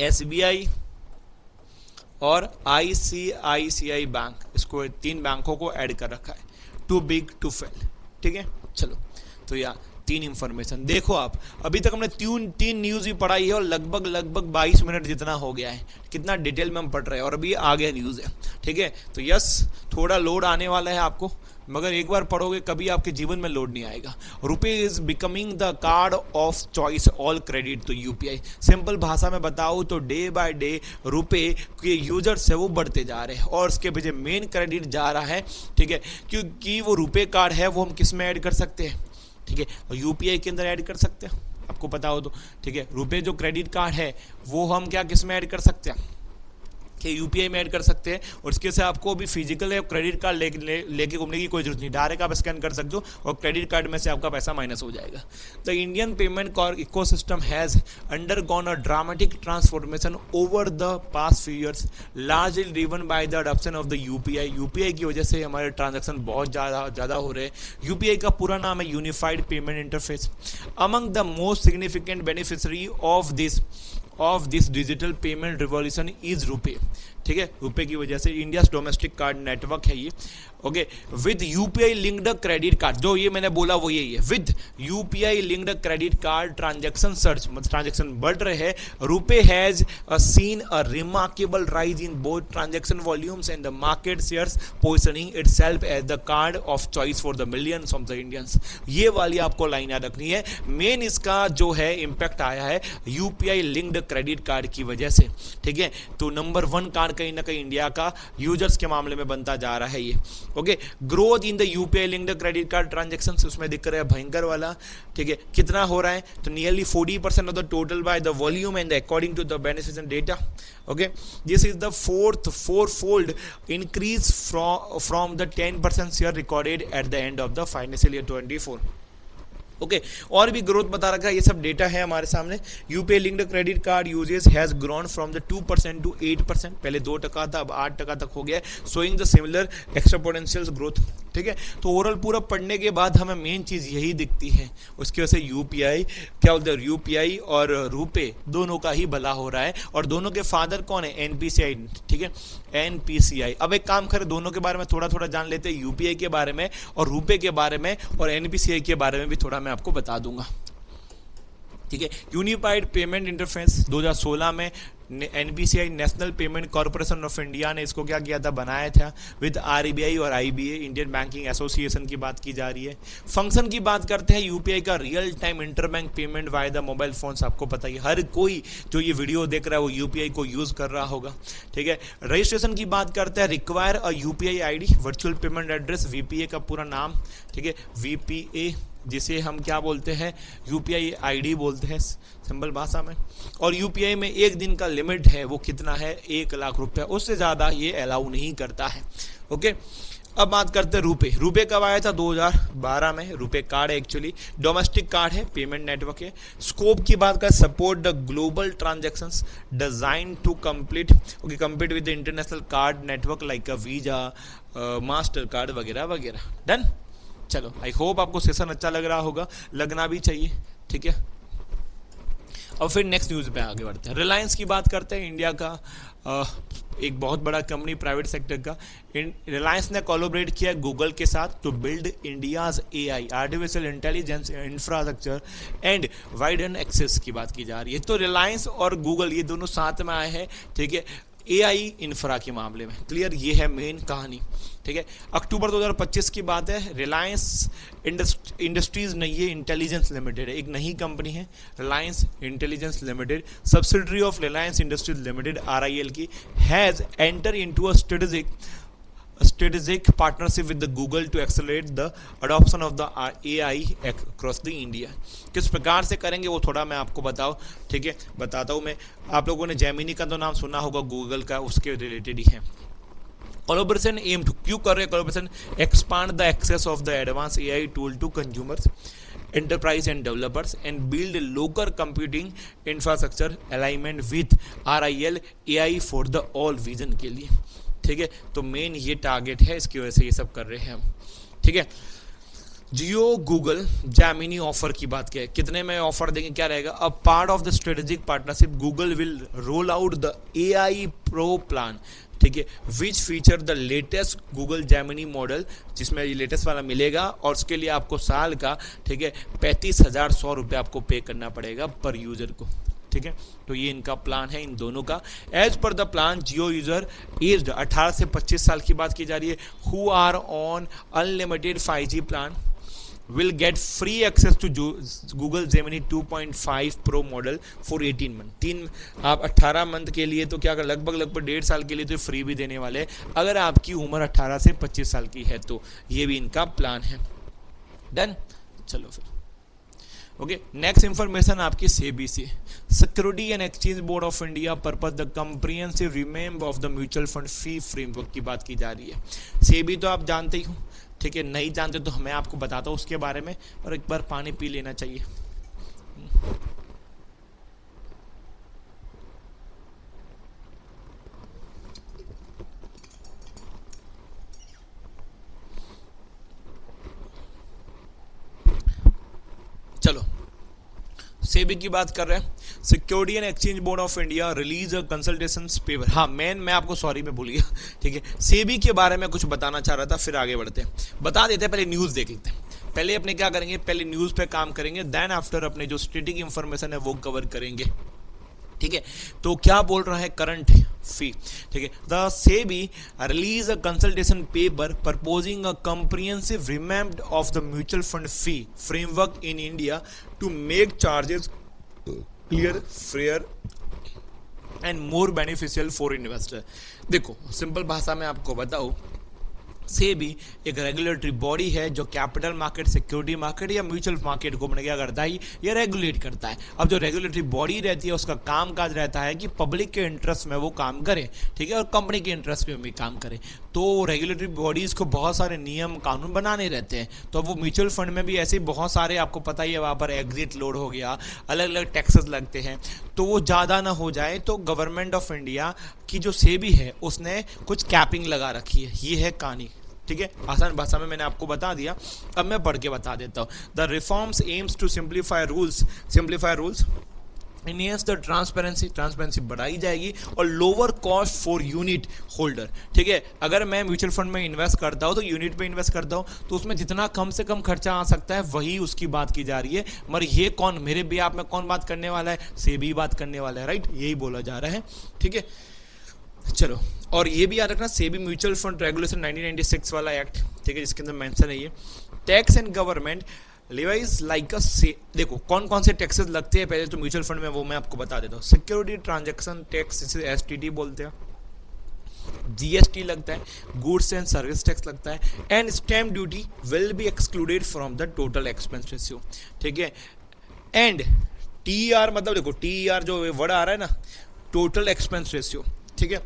SBI और ICICI बैंक, इसको 3 बैंकों को ऐड कर रखा है, टू बिग टू फेल, ठीक है। चलो, तो यार 3 इंफॉर्मेशन देखो आप, अभी तक हमने 3 न्यूज़ भी पढ़ाई है और लगभग 22 मिनट जितना हो गया है, कितना डिटेल में हम पढ़ रहे हैं, और अभी आगे न्यूज़ है, ठीक है। तो यस, थोड़ा लोड आने वाला है आपको, मगर एक बार पढ़ोगे कभी आपके जीवन में लोड नहीं आएगा। RuPay is becoming the card of choice, all credit to UPI। Simple भाषा में बताऊँ तो डे बाय डे रुपए के यूजर्स है वो बढ़ते जा रहे हैं, और उसके पीछे मेन क्रेडिट जा रहा है, ठीक है, क्योंकि वो रुपए कार्ड है वो हम किस में ऐड कर सकते हैं, ठीक है, और UPI के अंदर ऐड कर सकते हैं, आपको पता हो तो, ठीक है। रुपए जो क्रेडिट कार्ड है वो हम क्या किस में ऐड कर सकते हैं, कि UPI में ऐड कर सकते हैं, और इसके से आपको भी फिजिकल क्रेडिट कार्ड लेके घूमने की कोई जरूरत नहीं, डायरेक्ट आप स्कैन कर सकते हो और क्रेडिट कार्ड में से आपका पैसा माइनस हो जाएगा। The Indian payment ecosystem has undergone a dramatic transformation over the past few years, largely driven by the adoption of the UPI की वजह से हमारे ट्रांजेक्शन बहुत ज़्यादा हो रहे हैं। UPI का पूरा नाम है unified payment interface. Among the most significant beneficiary of this digital payment revolution is रुपए, ठीक है, रुपए की वजह से। इंडिया डोमेस्टिक कार्ड नेटवर्क है ये। Okay, with UPI linked credit card, जो ये मैंने बोला वो यही है, with UPI linked credit card transaction surge, मतलब ट्रांजैक्शन बढ़ रहे हैं। RuPay has seen a remarkable rise in both transaction volumes and the market shares, positioning itself as the card of choice for the millions of the Indians. ये वाली आपको line याद रखनी है। मेन इसका जो है इंपैक्ट आया है यूपीआई लिंक्ड क्रेडिट कार्ड की वजह से, ठीक है। तो नंबर 1 कार्ड कहीं ना कहीं इंडिया का यूजर्स के मामले में बनता जा रहा है ये। Okay, growth in the UPI linked credit card transaction, उसमें दिख रहा है भयंकर वाला, ठीक है। कितना हो रहा है, तो nearly 40% of the total by the volume and according to the beneficiary data. Okay, this is the fourfold increase from the 10% share recorded at the end of the financial year 24। Okay, और भी growth बता रखा है, ये सब data है हमारे सामने। UPI linked credit card usage has grown from the 2% to 8%, पहले 2% था, अब 8% तक हो गया है, शोइंग द सिमिलर एक्स्ट्रापोनेंशियल ग्रोथ, ठीक है। तो ओवरऑल पूरा पढ़ने के बाद हमें मेन चीज़ यही दिखती है, उसकी वजह से यूपीआई क्या बोलते हैं, यूपीआई और रुपए दोनों का ही भला हो रहा है। और दोनों के फादर कौन है, एनपीसीआई, ठीक है, एनपीसीआई। अब एक काम करें, दोनों के बारे में थोड़ा थोड़ा जान लेते हैं, यूपीआई के बारे में और रुपए के बारे में, और एनपीसीआई के बारे में भी थोड़ा मैं आपको बता दूंगा, ठीक है। यूनिफाइड पेमेंट इंटरफेस 2016 में NPCI, national payment corporation of India ने इसको क्या किया था, बनाया था विद आरबीआई और आईबीए, इंडियन बैंकिंग एसोसिएशन की बात की जा रही है। फंक्शन की बात करते हैं, यूपीआई का real time interbank payment via the mobile phones, आपको पता ही, हर कोई जो ये वीडियो देख रहा है वो यूपीआई को यूज कर रहा होगा, ठीक है। रजिस्ट्रेशन की बात करते हैं, require a UPI ID, virtual payment address, VPA का पूरा नाम, ठीक है, वीपीए जिसे हम क्या बोलते हैं, यूपीआई आईडी बोलते हैं सिंपल भाषा में। और यूपीआई में एक दिन का लिमिट है, वो कितना है, 1 लाख रुपया, उससे ज़्यादा ये अलाउ नहीं करता है। ओके, अब बात करते हैं रुपए। रुपए कब आया था, 2012 में। RuPay card actually domestic card है, पेमेंट नेटवर्क है। स्कोप की बात करें, support the global transactions design to complete with the international card network like a Visa, master card वगैरह वगैरह। डन, चलो, आई होप आपको सेशन अच्छा लग रहा होगा, लगना भी चाहिए, ठीक है। अब फिर नेक्स्ट न्यूज़ पे आगे बढ़ते हैं। रिलायंस की बात करते हैं, इंडिया का एक बहुत बड़ा कंपनी प्राइवेट सेक्टर का। रिलायंस ने कोलैबोरेट किया गूगल के साथ to build India's AI, artificial intelligence infrastructure and widen access की बात की जा रही है। तो रिलायंस और गूगल ये दोनों साथ में आए हैं, ठीक है, एआई इंफ्रा के मामले में। क्लियर, ये है मेन कहानी, ठीक है। अक्टूबर 2025 की बात है। रिलायंस इंडस्ट्रीज नई ये इंटेलिजेंस लिमिटेड है, एक नई कंपनी है, Reliance Intelligence Limited, subsidiary of Reliance Industries Limited RIL की, has enter into a strategic partnership with the Google to accelerate the adoption of the AI across the India। किस प्रकार से करेंगे वो थोड़ा मैं आपको बताऊं, ठीक है, बताता हूँ मैं। आप लोगों ने जेमिनी का तो नाम सुना होगा, गूगल का, उसके रिलेटेड ही है। कोलैबोरेशन एम टू, क्यों कर रहे हैं collaboration, expand the access of the advance AI tool to consumers, enterprise and developers and build local computing infrastructure alignment with RIL AI for the all vision के लिए, ठीक है। तो मेन ये टारगेट है, इसकी वजह से ये सब कर रहे हैं हम, ठीक है। जियो गूगल जेमिनी ऑफर की बात किया, कितने में ऑफर देंगे, क्या रहेगा। A part of the strategic partnership Google will roll out the AI pro plan, ठीक है, which feature the latest Google Gemini model, जिसमें ये लेटेस्ट वाला मिलेगा, और उसके लिए आपको साल का, ठीक है, 35,100 रुपये आपको पे करना पड़ेगा पर यूजर को, ठीक है। तो ये इनका प्लान है इन दोनों का। As per the plan, Jio user aged 18 से 25 साल की बात की जा रही है, who are on unlimited 5G plan will get free access to Google Gemini 2.5 Pro model for 18 month. आप 18 मंथ के लिए तो क्या कर, लगभग 1.5 साल के लिए तो फ्री भी देने वाले हैं, अगर आपकी उम्र 18 से 25 साल की है तो। ये भी इनका प्लान है। डन, चलो फिर ओके। नेक्स्ट इंफॉर्मेशन आपकी सेबी से, security and exchange board of India purpose the comprehensive remember of the mutual fund fee framework की बात की जा रही है। सेबी तो आप जानते ही हो, ठीक है, नहीं जानते तो मैं आपको बताता हूँ उसके बारे में, और एक बार पानी पी लेना चाहिए। चलो, सेबी की बात कर रहे हैं। Security and exchange board of India release a consultation paper. हाँ मैं आपको सॉरी मैं भूल गया, ठीक है, सेबी के बारे में कुछ बताना चाह रहा था, फिर आगे बढ़ते हैं, बता देते हैं, पहले न्यूज़ देख लेते हैं। पहले अपने क्या करेंगे, पहले न्यूज़ पे काम करेंगे, देन आफ्टर अपने जो स्टैटिक इंफॉर्मेशन है वो कवर करेंगे, ठीक है। तो क्या बोल रहा है करंट फी, ठीक है। The SEBI release a consultation paper proposing a comprehensive revamp of the mutual fund fee framework in India to make charges clear, fair and more beneficial for investor. देखो सिंपल भाषा में आपको बताऊं, सेबी एक रेगुलेटरी बॉडी है जो कैपिटल मार्केट, सिक्योरिटी मार्केट या mutual market को क्या करता है, ये रेगुलेट करता है। अब जो रेगुलेटरी बॉडी रहती है उसका काम काज रहता है कि पब्लिक के इंटरेस्ट में वो काम करे, ठीक है, और कंपनी के इंटरेस्ट में भी काम करे। तो रेगुलेटरी बॉडीज़ को बहुत सारे नियम कानून बनाने रहते हैं। तो वो म्यूचुअल फंड में भी ऐसे बहुत सारे, आपको पता ही है, वहाँ पर एग्जिट लोड हो गया, अलग अलग टैक्सेस लगते हैं, तो वो ज़्यादा ना हो जाए तो गवर्नमेंट ऑफ इंडिया की जो सेबी है उसने कुछ कैपिंग लगा रखी है। ये है कहानी, ठीक है। आसान भाषा में मैंने आपको बता दिया, अब मैं पढ़ के बता देता हूँ। The reforms aims to simplify rules enhance the transparency बढ़ाई जाएगी और lower cost for unit holder, ठीक है। अगर मैं म्यूचुअल फंड में इन्वेस्ट करता हूँ तो यूनिट पे इन्वेस्ट करता हूँ तो उसमें जितना कम से कम खर्चा आ सकता है वही उसकी बात की जा रही है। मगर ये कौन, मेरे भी आप में कौन बात करने वाला है, सेबी बात करने वाला है, राइट, यही बोला जा रहा है, ठीक है। चलो, और ये भी याद रखना, सेबी म्यूचुअल फंड रेगुलेशन 1996 वाला एक्ट, ठीक है, जिसके अंदर मेंशन है ये tax and government levies like a cess. देखो कौन कौन से टैक्सेस लगते हैं पहले तो म्यूचुअल फंड में, वो मैं आपको बता देता हूँ। सिक्योरिटी ट्रांजैक्शन टैक्स, जिसे एसटीटी बोलते हैं, जीएसटी लगता है, गुड्स एंड सर्विस टैक्स लगता है, and stamp duty will be excluded from the total expense ratio, ठीक है। एंड टीआर, मतलब देखो टीआर जो वर्ड आ रहा है ना, टोटल एक्सपेंस रेशियो, ठीक है,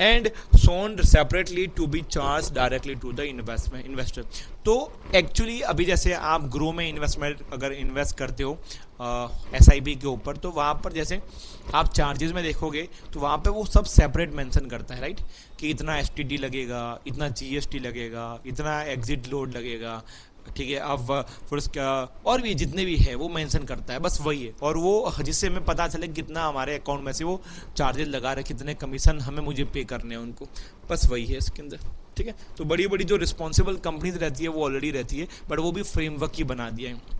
and shown separately to be charge directly to the investor. तो एक्चुअली अभी जैसे आप ग्रो में इन्वेस्टमेंट अगर इन्वेस्ट करते हो एसआईपी के ऊपर, तो वहाँ पर जैसे आप चार्जेस में देखोगे तो वहाँ पे वो सब सेपरेट मेंशन करता है, राइट, कि इतना एसटीटी लगेगा, इतना जीएसटी लगेगा, इतना एग्जिट लोड लगेगा, ठीक है। अब फिर उसका और भी जितने भी है वो मेंशन करता है, बस वही है। और वो जिससे हमें पता चले कितना हमारे अकाउंट में से वो चार्जेस लगा रहे, कितने कमीशन हमें मुझे पे करने हैं उनको, बस वही है इसके अंदर, ठीक है। तो बड़ी बड़ी जो रिस्पॉन्सिबल कंपनीज रहती है वो ऑलरेडी रहती है, बट वो भी फ्रेमवर्क ही बना दिया है।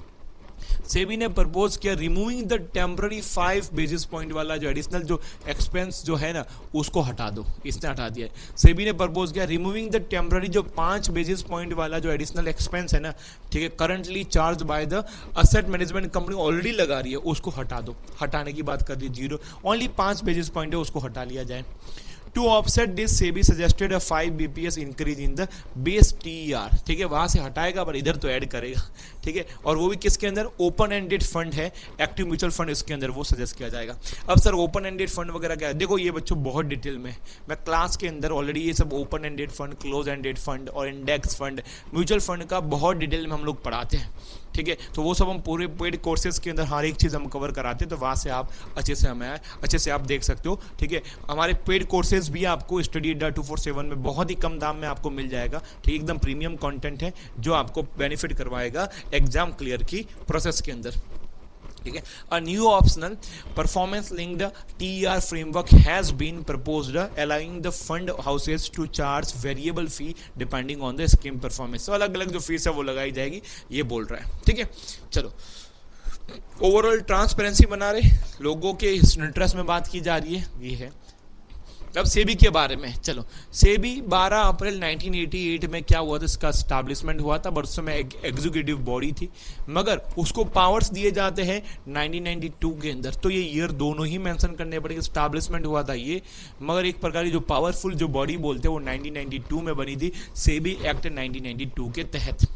सेबी ने प्रपोज किया removing the temporary 5 basis point वाला जो एडिशनल जो एक्सपेंस जो है ना उसको हटा दो, इसने हटा दिया है। सेबी ने प्रपोज किया रिमूविंग द टेम्पररी जो 5 बेसिस पॉइंट वाला जो एडिशनल एक्सपेंस है ना, ठीक है, currently charge by the asset management company already लगा रही है, उसको हटा दो। हटाने की बात कर दी, 0 ओनली 5 बेसिस पॉइंट है, उसको हटा लिया जाए। To offset this SEBI suggested a 5 BPS increase in the base TR, ठीक है, वहां से हटाएगा पर इधर तो ऐड करेगा, ठीक है। और वो भी किसके अंदर, ओपन एंडेड फंड है, एक्टिव म्यूचुअल फंड, इसके अंदर वो सजेस्ट किया जाएगा। अब सर ओपन एंडेड फंड वगैरह क्या है, देखो ये बच्चों बहुत डिटेल में मैं क्लास के अंदर ऑलरेडी ये सब open ended fund, close ended fund और इंडेक्स फंड, म्यूचुअल फंड का बहुत डिटेल में हम लोग पढ़ाते हैं, ठीक है। तो वो सब हम पूरे पेड कोर्सेज के अंदर हर एक चीज़ हम कवर कराते हैं, तो वहाँ से आप अच्छे से आप देख सकते हो, ठीक है। हमारे पेड कोर्सेज भी आपको स्टडी अड्डा 247 में बहुत ही कम दाम में आपको मिल जाएगा, ठीक, एकदम प्रीमियम कंटेंट है जो आपको बेनिफिट करवाएगा एग्जाम क्लियर की प्रोसेस के अंदर, ठीक है। A new optional performance linked TR framework has been proposed allowing the fund houses to charge variable fee depending on the scheme performance. तो अलग अलग जो फीस है वो लगाई जाएगी, ये बोल रहा है, ठीक है। चलो, ओवरऑल ट्रांसपेरेंसी बना रहे, लोगों के इंटरेस्ट में बात की जा रही है, ये है। अब सेबी के बारे में, चलो, सेबी 12 अप्रैल 1988 में क्या हुआ था, इसका स्टैब्लिशमेंट हुआ था, बट उस समय एग्जीक्यूटिव बॉडी थी, मगर उसको पावर्स दिए जाते हैं 1992 के अंदर। तो ये ईयर दोनों ही मेंशन करने पड़ेंगे, स्टैब्लिशमेंट हुआ था ये, मगर एक प्रकार की जो पावरफुल जो बॉडी बोलते हैं वो 1992 में बनी थी, सेबी एक्ट 1992 के तहत।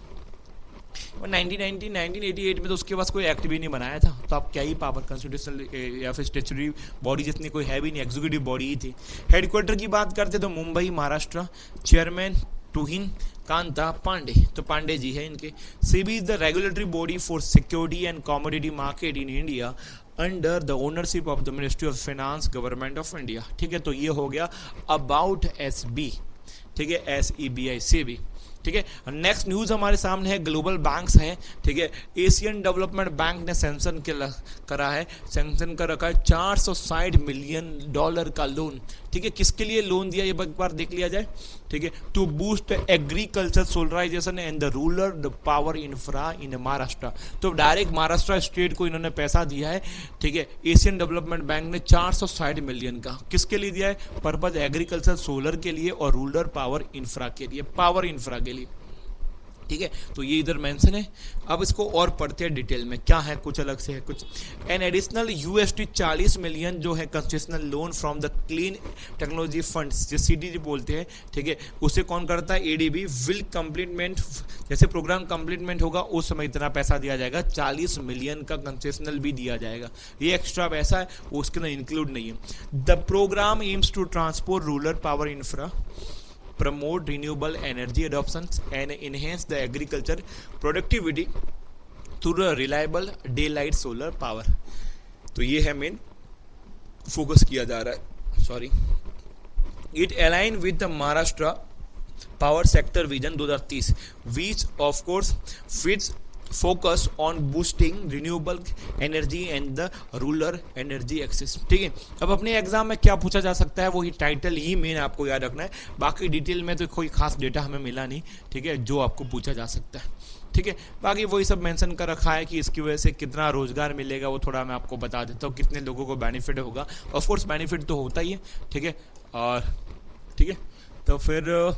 1988 में तो उसके पास कोई एक्ट भी नहीं बनाया था, तो आप क्या ही पावर, कॉन्स्टिट्यूशनल या फिर स्टेचुटरी बॉडी जितनी कोई है भी नहीं, एग्जीक्यूटिव बॉडी ही थी। हेडक्वार्टर की बात करते तो मुंबई महाराष्ट्र, चेयरमैन तुहिन कांता पांडे, तो पांडे जी है इनके। SEBI is the regulatory body for security and commodity market in India under the ownership of the ministry of finance government of India, ठीक है। तो ये हो गया अबाउट एसबी, ठीक है, SEBI सेबी। ठीक है। नेक्स्ट न्यूज हमारे सामने है, ग्लोबल बैंक्स है, ठीक है। एशियन डेवलपमेंट बैंक ने सैंक्शन करा है, सैंक्शन कर रखा है $460 मिलियन का लोन, ठीक है। किसके लिए लोन दिया ये एक बार देख लिया जाए, ठीक है। To boost agriculture solarisation and the rural power infra in Maharashtra, तो डायरेक्ट महाराष्ट्र स्टेट को इन्होंने पैसा दिया है, ठीक है। एशियन डेवलपमेंट बैंक ने 460 मिलियन का किसके लिए दिया है, पर्पज एग्रीकल्चर सोलर के लिए और रूरल पावर इंफ्रा के लिए, पावर इंफ्रा के लिए, ठीक है। तो ये इधर मेंशन है। अब इसको और पढ़ते हैं डिटेल में, क्या है, कुछ अलग से है कुछ। एन एडिशनल $40 मिलियन जो है concessional loan from the clean technology funds, जो CDG बोलते हैं, ठीक है। उसे कौन करता है, ADB विल कंप्लीटमेंट, जैसे प्रोग्राम कंप्लीटमेंट होगा उस समय इतना पैसा दिया जाएगा, 40 मिलियन का कंसेशनल भी दिया जाएगा। ये एक्स्ट्रा पैसा है, उसके अंदर इंक्लूड नहीं है। The program aims to transport rural power infra, promote renewable energy adoptions and enhance the agriculture productivity through the reliable daylight solar power। तो ये है मेन फोकस किया जा रहा है, sorry. It align with the Maharashtra power sector vision 2030 which of course fits focus on boosting renewable energy and the rural energy access, ठीक है। अब अपने एग्जाम में क्या पूछा जा सकता है, वही टाइटल ही मेन आपको याद रखना है, बाकी डिटेल में तो कोई खास डेटा हमें मिला नहीं, ठीक है, जो आपको पूछा जा सकता है, ठीक है। बाकी वही सब मेंशन कर रखा है कि इसकी वजह से कितना रोजगार मिलेगा, वो थोड़ा मैं आपको बता देता हूँ, कितने लोगों को बेनिफिट होगा। ऑफ कोर्स बेनिफिट तो होता ही है, ठीक है। और ठीक है, तो फिर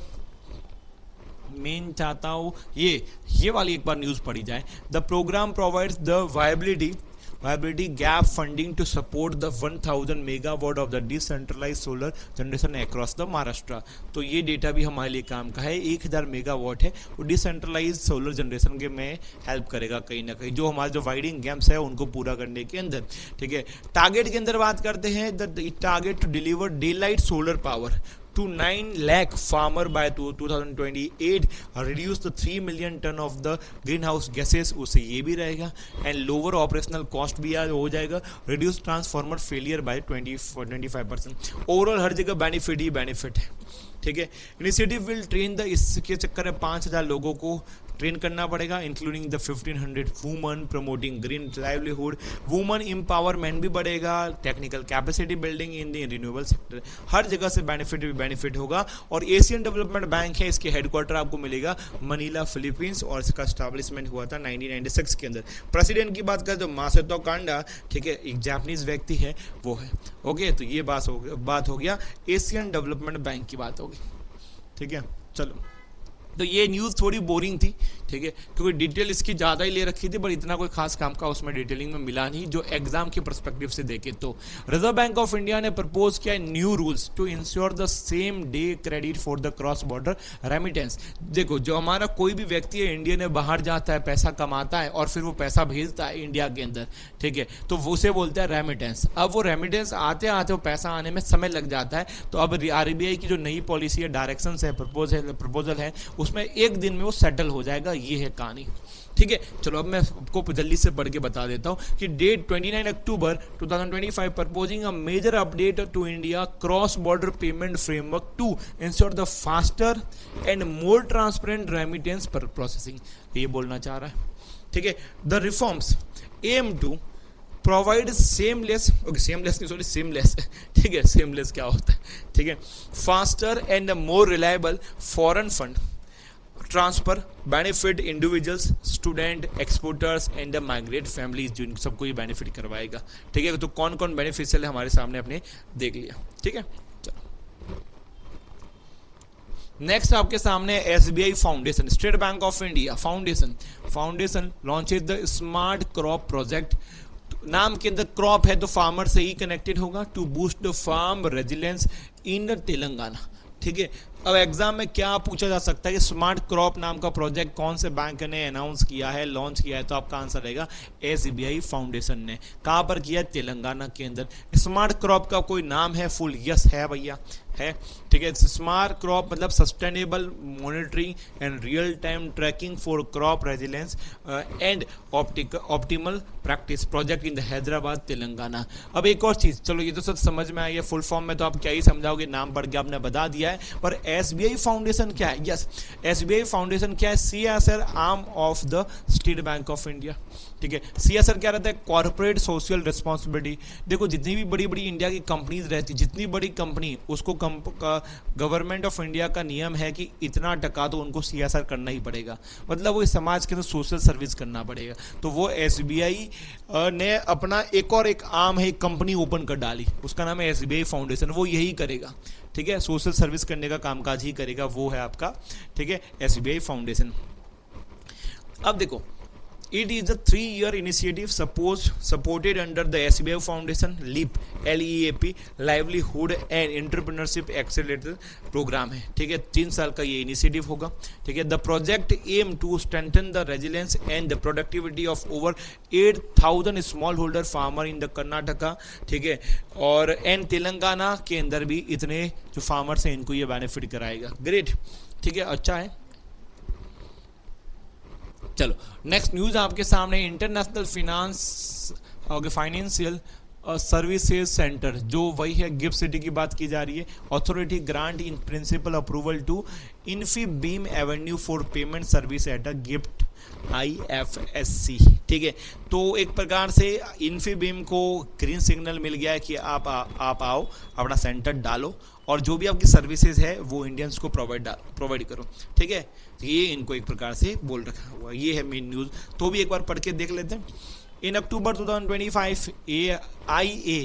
मेन चाहता हूँ ये वाली एक बार न्यूज़ पढ़ी जाए। The program provides the viability gap funding to support the 1000 megawatt of the decentralise solar generation across the Maharashtra. तो ये डेटा भी हमारे लिए काम का है, 1000 मेगावाट है, वो डिसेंट्रलाइज सोलर जनरेशन के में हेल्प करेगा कहीं ना कहीं, जो हमारे जो वाइडिंग गैप्स है उनको पूरा करने के अंदर, ठीक है। टारगेट के अंदर बात करते हैं, the target to deliver daylight solar power to 9 lakh farmer by 2028, reduce the 3 million ton of the greenhouse gases, उससे ये भी रहेगा, एंड लोअर ऑपरेशनल कॉस्ट भी हो जाएगा, reduce transformer failure by 25%। Overall हर जगह बेनिफिट ही बेनिफिट है, ठीक है। इनिशिएटिव विल ट्रेन द, इसके चक्कर में 5000 लोगों को ट्रेन करना पड़ेगा, including the 1500 woman, promoting green livelihood, woman empowerment भी बढ़ेगा, technical capacity building in the renewable sector, हर जगह से बेनिफिट होगा। और एशियन डेवलपमेंट बैंक है, इसके हेडक्वार्टर आपको मिलेगा मनीला फिलीपींस, और इसका स्टैब्लिशमेंट हुआ था 1996 के अंदर। प्रेसिडेंट की बात करें तो मासेतो कांडा, ठीक है, एक जापानीज व्यक्ति है वो है, ओके। तो ये बात हो गया एशियन डेवलपमेंट बैंक की बात होगी, ठीक है। चलो, तो ये न्यूज़ थोड़ी बोरिंग थी, ठीक है, क्योंकि डिटेल इसकी ज़्यादा ही ले रखी थी, पर इतना कोई खास काम का उसमें डिटेलिंग में मिला नहीं, जो एग्जाम के पर्सपेक्टिव से देखे तो। रिजर्व बैंक ऑफ इंडिया ने प्रपोज किया new rules to ensure the same day credit for the cross border remittance. देखो, जो हमारा कोई भी व्यक्ति है इंडिया में बाहर जाता है, पैसा कमाता है और फिर वो पैसा भेजता है इंडिया के अंदर, ठीक है, तो वो उसे बोलते हैं रेमिटेंस। अब वो रेमिटेंस आते आते वो पैसा आने में समय लग जाता है, तो अब RBI की जो नई पॉलिसी है, डायरेक्शन है, प्रपोजल है, उसमें एक दिन में वो सेटल हो जाएगा, ये है कहानी, ठीक है। चलो, अब मैं आपको जल्दी से पढ़ के बता देता हूं कि date 29 October 2025 proposing a major update to India cross border payment framework to ensure the faster and more transparent remittance processing, ये बोलना चाह रहा है, ठीक है। The reforms aim to provide seamless, ठीक है, सेमलेस क्या होता है, ठीक है, faster and more reliable foreign fund transfer benefit individuals, student, exporters and the migrate families, जो इन सबको ये बेनिफिट करवाएगा, ठीक है। तो कौन कौन बेनिफिशियल है हमारे सामने अपने देख लिया, ठीक है। चलो, नेक्स्ट आपके सामने SBI foundation, State Bank of India foundation launches the smart crop project. नाम के अंदर क्रॉप है तो फार्मर से ही कनेक्टेड होगा, to boost the farm resilience in Telangana, ठीक है। अब एग्जाम में क्या पूछा जा सकता है कि स्मार्ट क्रॉप नाम का प्रोजेक्ट कौन से बैंक ने अनाउंस किया है, लॉन्च किया है, तो आपका आंसर रहेगा SBI फाउंडेशन ने। कहाँ पर किया है, तेलंगाना के अंदर। स्मार्ट क्रॉप का कोई नाम है फुल, यस है भैया, है, ठीक है। स्मार्ट क्रॉप मतलब sustainable monitoring and real time tracking for crop resilience and optimal practice project in the Hyderabad Telangana. अब एक और चीज़, चलो ये तो सब समझ में आई है, फुल फॉर्म में तो आप क्या ही समझाओगे, नाम पढ़ के आपने बता दिया है, पर SBI फाउंडेशन क्या है? यस, SBI फाउंडेशन क्या है? CSR arm of the state Bank of India, ठीक है। CSR क्या रहता है? Corporate social responsibility. देखो जितनी भी बड़ी बड़ी इंडिया की कंपनीज रहती, जितनी बड़ी कंपनी उसको गवर्नमेंट ऑफ इंडिया का नियम है कि इतना टका तो उनको CSR करना ही पड़ेगा, मतलब वो इस समाज के अंदर सोशल सर्विस करना पड़ेगा। तो वो SBI ने अपना एक आर्म है, एक कंपनी ओपन कर डाली, उसका नाम है SBI फाउंडेशन, वो यही करेगा, ठीक है, सोशल सर्विस करने का कामकाज ही करेगा, वो है आपका, ठीक है, SBI फाउंडेशन। अब देखो, it is a 3-year initiative supported under the SBI Foundation LEAP LEAP livelihood and entrepreneurship accelerator program है, ठीक है। 3 साल का ये इनिशिएटिव होगा, ठीक है। The project aim to strengthen the resilience and the productivity of over 8,000 small holder farmer in the Karnataka, ठीक है, और एंड तेलंगाना के अंदर भी इतने जो फार्मर्स हैं इनको ये बेनिफिट कराएगा। ग्रेट, ठीक है, अच्छा है। चलो नेक्स्ट न्यूज़ आपके सामने, इंटरनेशनल फाइनेंशियल सर्विसेज सेंटर, जो वही है गिफ्ट सिटी की बात की जा रही है, authority grant in principle approval to Infibeam Avenue for payment service at a GIFT IFSC, ठीक है। तो एक प्रकार से इन्फीबीम को ग्रीन सिग्नल मिल गया है कि आप आओ, अपना सेंटर डालो और जो भी आपकी सर्विसेज है वो इंडियंस को प्रोवाइड करो, ठीक है। तो ये इनको एक प्रकार से बोल रखा हुआ, ये है मेन न्यूज़, तो भी एक बार पढ़ के देख लेते हैं। इन अक्टूबर 2025 IA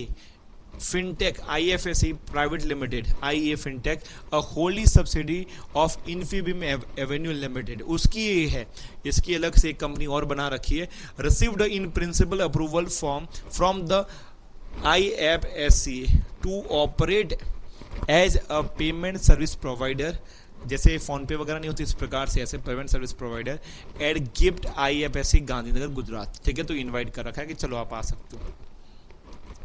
FinTech IFSC Private Limited, IA FinTech, a wholly subsidiary of Infibeam Avenue Limited, उसकी ये है, इसकी अलग से एक कंपनी और बना रखी है, received in principle approval from the IFSC to operate as a payment service provider, जैसे फ़ोन पे वगैरह नहीं होती इस प्रकार से, ऐसे payment service provider at GIFT IFSC Gandhinagar Gujarat, ठीक है। तो इनवाइट कर रखा है कि चलो आप आ सकते हो,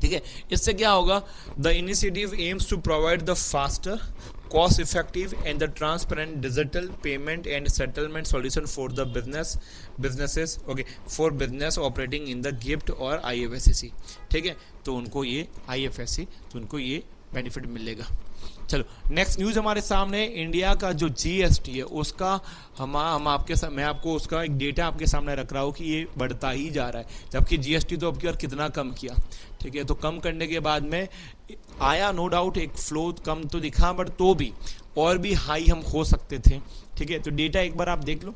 ठीक है। इससे क्या होगा? The initiative aims to provide the faster, cost effective and the transparent digital payment and settlement solution for the businesses, okay, for business operating in the GIFT और IFSC, ठीक है। तो उनको ये IFSC, तो उनको ये बेनिफिट मिलेगा। चलो नेक्स्ट न्यूज़ हमारे सामने, इंडिया का जो GST है उसका मैं आपको उसका एक डेटा आपके सामने रख रहा हूँ कि ये बढ़ता ही जा रहा है, जबकि GST तो अब की और कितना कम किया, ठीक है। तो कम करने के बाद में आया नो डाउट एक फ्लो कम तो दिखा, बट तो भी और भी हाई हम हो सकते थे, ठीक है। तो डेटा एक बार आप देख लो,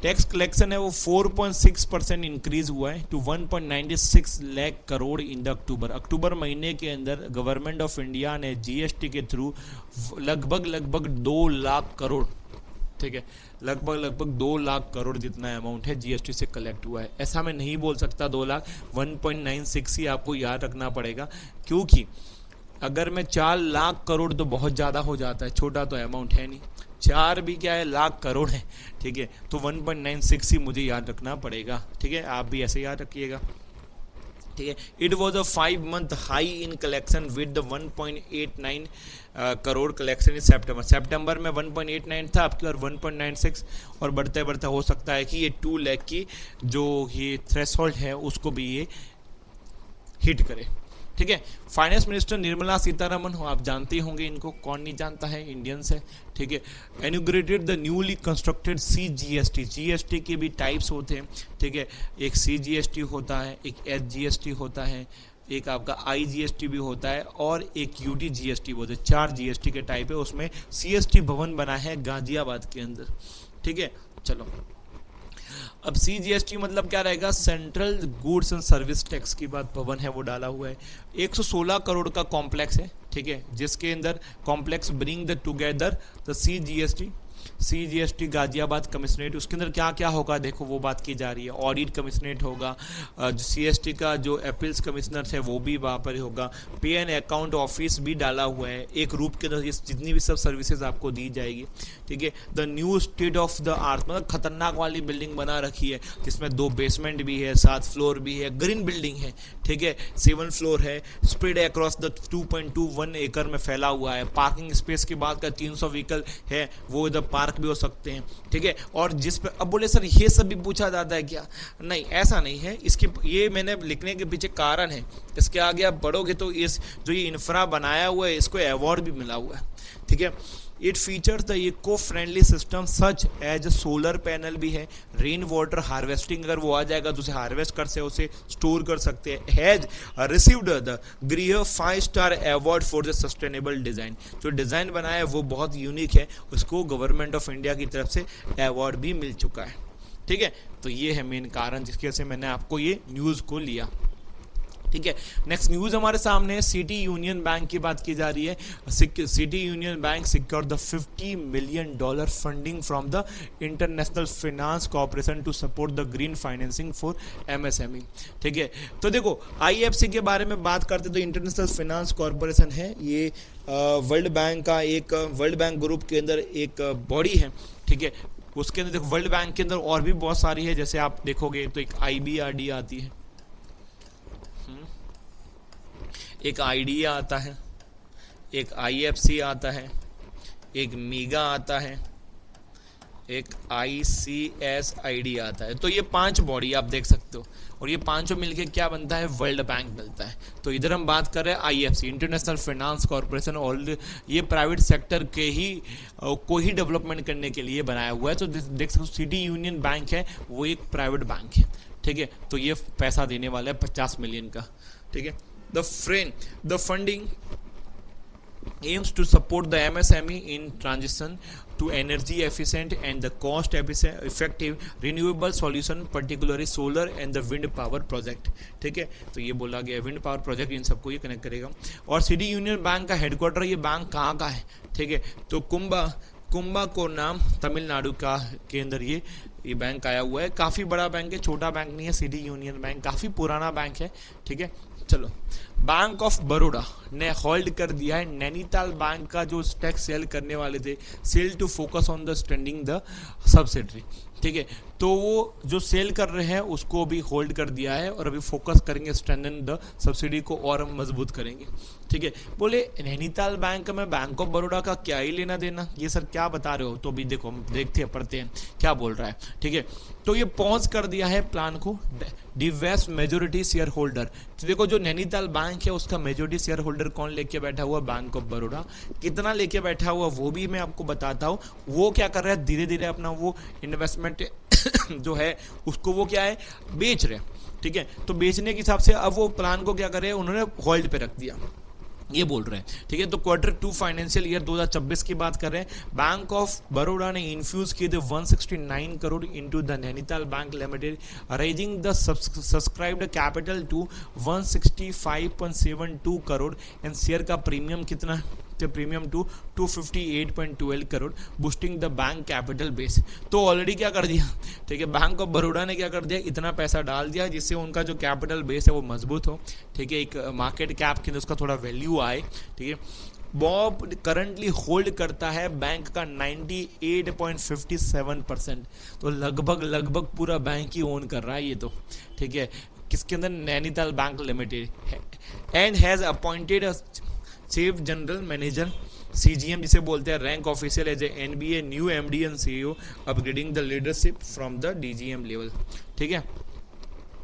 टैक्स कलेक्शन है वो 4.6% इंक्रीज हुआ है to 1.96 lakh crore in the October महीने के अंदर गवर्नमेंट ऑफ इंडिया ने GST के थ्रू लगभग 2 लाख करोड़, ठीक है, लगभग 2 लाख करोड़ जितना अमाउंट है GST से कलेक्ट हुआ है। ऐसा मैं नहीं बोल सकता 2 लाख, 1.96 ही आपको याद रखना पड़ेगा, क्योंकि अगर मैं 4 लाख करोड़ तो बहुत ज़्यादा हो जाता है, छोटा तो अमाउंट है नहीं, 4 भी क्या है, लाख करोड़ है, ठीक है। तो 1.96 ही मुझे याद रखना पड़ेगा, ठीक है, आप भी ऐसे याद रखिएगा, ठीक है। It was a 5-month high in collection with 1.89 crore collection in September में 1.89 था, आपकी और 1.96, और बढ़ते बढ़ते हो सकता है कि ये 2 लाख की जो ये थ्रेशोल्ड है उसको भी ये हिट करे, ठीक है। फाइनेंस मिनिस्टर निर्मला सीतारमन हो, आप जानते होंगे इनको, कौन नहीं जानता है, इंडियंस है, ठीक है। Inaugurated the newly constructed CGST, GST के भी टाइप्स होते हैं, ठीक है, एक CGST होता है, एक SGST होता है, एक आपका IGST भी होता है, और एक UTGST होता है। 4 GST के टाइप है, उसमें CST भवन बना है गाजियाबाद के अंदर, ठीक है। चलो अब CGST मतलब क्या रहेगा, central goods and service tax की बात भवन है वो डाला हुआ है। 116 करोड़ का कॉम्प्लेक्स है, ठीक है, जिसके अंदर complex bring the together the CGST CGST Ghaziabad commissionerate, उसके अंदर क्या क्या होगा देखो वो बात की जा रही है। ऑडिट कमिश्नरेट होगा, CST का जो अपील्स कमिश्नर है वो भी वहाँ पर होगा, पे एंड अकाउंट ऑफिस भी डाला हुआ है, एक रूप के अंदर जितनी भी सब सर्विसेज आपको दी जाएगी, ठीक है। The new state of the art, मतलब खतरनाक वाली बिल्डिंग बना रखी है जिसमें 2 बेसमेंट भी है, 7 फ्लोर भी है, ग्रीन बिल्डिंग है, ठीक है, 7 फ्लोर है, स्प्रेड अक्रॉस द 2.21 एकड़ में फैला हुआ है। पार्किंग स्पेस की बात कर 300 व्हीकल है, वो इधर पार्क भी हो सकते हैं, ठीक है। और जिस पे अब बोले सर ये सब भी पूछा जाता है क्या, नहीं ऐसा नहीं है। इसके ये मैंने लिखने के पीछे कारण है, इसके आगे आप बढ़ोगे तो इस जो ये इंफ्रा बनाया हुआ है इसको अवार्ड भी मिला हुआ है, ठीक है। It features the eco friendly system such as solar panel भी है, रेन वाटर हार्वेस्टिंग अगर वो आ जाएगा तो उसे हार्वेस्ट कर से उसे स्टोर कर सकते हैं। हैज रिसीव्ड द ग्रीह 5 star award for the sustainable design, जो डिज़ाइन बनाया है वो बहुत यूनिक है, उसको गवर्नमेंट ऑफ इंडिया की तरफ से अवार्ड भी मिल चुका है, ठीक है। तो ये है मेन कारण जिसकी वजह से मैंने आपको ये न्यूज़ को लिया, ठीक है। नेक्स्ट न्यूज़ हमारे सामने है, सिटी यूनियन बैंक की बात की जा रही है। City Union Bank secure the $50 million funding from the International Finance Corporation to support the green financing for MSME, ठीक है। तो देखो IFC के बारे में बात करते तो इंटरनेशनल फाइनेंस कॉर्पोरेशन है, ये वर्ल्ड बैंक का एक वर्ल्ड बैंक ग्रुप के अंदर एक बॉडी है, ठीक है। उसके अंदर देखो वर्ल्ड बैंक के अंदर और भी बहुत सारी है, जैसे आप देखोगे तो एक IBRD आती है, एक आइडिया आता है, एक IFC आता है, एक मीगा आता है, एक ICSID आता है। तो ये 5 बॉडी आप देख सकते हो, और ये पांचों मिलके क्या बनता है, वर्ल्ड बैंक बनता है। तो इधर हम बात कर रहे हैं IFC इंटरनेशनल फाइनेंस कॉर्पोरेशन, और ये प्राइवेट सेक्टर के ही को ही डेवलपमेंट करने के लिए बनाया हुआ है। तो देख सकते हो सिटी यूनियन बैंक है वो एक प्राइवेट बैंक है, ठीक है। तो ये पैसा देने वाला है 50 मिलियन का, ठीक है। The funding aims to support the MSME in transition to energy efficient and the cost effective renewable solution, particularly solar and the wind power project, ठीक है। तो ये बोला गया विंड पावर प्रोजेक्ट इन सबको ये कनेक्ट करेगा। और सिटी यूनियन बैंक का हेडक्वार्टर ये बैंक कहाँ का है, ठीक है, तो कुंभकोणम तमिलनाडु का के अंदर ये बैंक आया हुआ है। काफ़ी बड़ा बैंक है, छोटा बैंक नहीं है। सिटी यूनियन बैंक काफ़ी पुराना बैंक है, ठीक है। चलो, बैंक ऑफ बड़ौदा ने होल्ड कर दिया है नैनीताल बैंक का जो स्टॉक सेल करने वाले थे, sale to focus on the standing the subsidiary, ठीक है। तो वो जो सेल कर रहे हैं उसको भी होल्ड कर दिया है और अभी फोकस करेंगे स्ट्रेंथन द सब्सिडी को और मजबूत करेंगे, ठीक है। बोले नैनीताल बैंक में बैंक ऑफ बड़ौदा का क्या ही लेना देना, ये सर क्या बता रहे हो, तो अभी देखो हम देखते हैं पढ़ते हैं क्या बोल रहा है, ठीक है। तो ये पॉज कर दिया है प्लान को डिवेस्ट मेजोरिटी शेयर होल्डर। तो देखो जो नैनीताल बैंक है उसका मेजोरिटी शेयर होल्डर कौन लेके बैठा हुआ, बैंक ऑफ बड़ौदा। कितना लेके बैठा हुआ वो भी मैं आपको बताता हूँ। वो क्या कर रहा है, धीरे धीरे अपना वो इन्वेस्टमेंट जो है उसको वो क्या है बेच रहे हैं, ठीक है। तो बेचने के हिसाब से अब वो प्लान को क्या करे, उन्होंने होल्ड पे रख दिया, ये बोल रहे हैं, ठीक है। तो Q2 फाइनेंशियल ईयर 2024 की बात कर रहे हैं। बैंक ऑफ बड़ौदा ने इन्फ्यूज किए थे 169 crore into the Nainital Bank Limited, raising the subscribed capital to 165.72 crore and share का प्रीमियम कितना है, premium to 258.12 crore, boosting the bank capital base. तो ऑलरेडी क्या कर दिया, ठीक है, बैंक ऑफ बड़ौदा ने क्या कर दिया, इतना पैसा डाल दिया जिससे उनका जो कैपिटल बेस है वो मजबूत हो, ठीक है। एक मार्केट कैप के अंदर उसका थोड़ा वैल्यू आए, ठीक है। बॉब करंटली होल्ड करता है बैंक का 98.57%, तो लगभग पूरा बैंक ही ओन कर रहा है ये तो, ठीक है। किसके अंदर, Nainital Bank Limited, and has appointed chief general manager CGM जिसे बोलते हैं, rank official as a NBA, new MD and CEO, upgrading the leadership from the DGM level, ठीक है।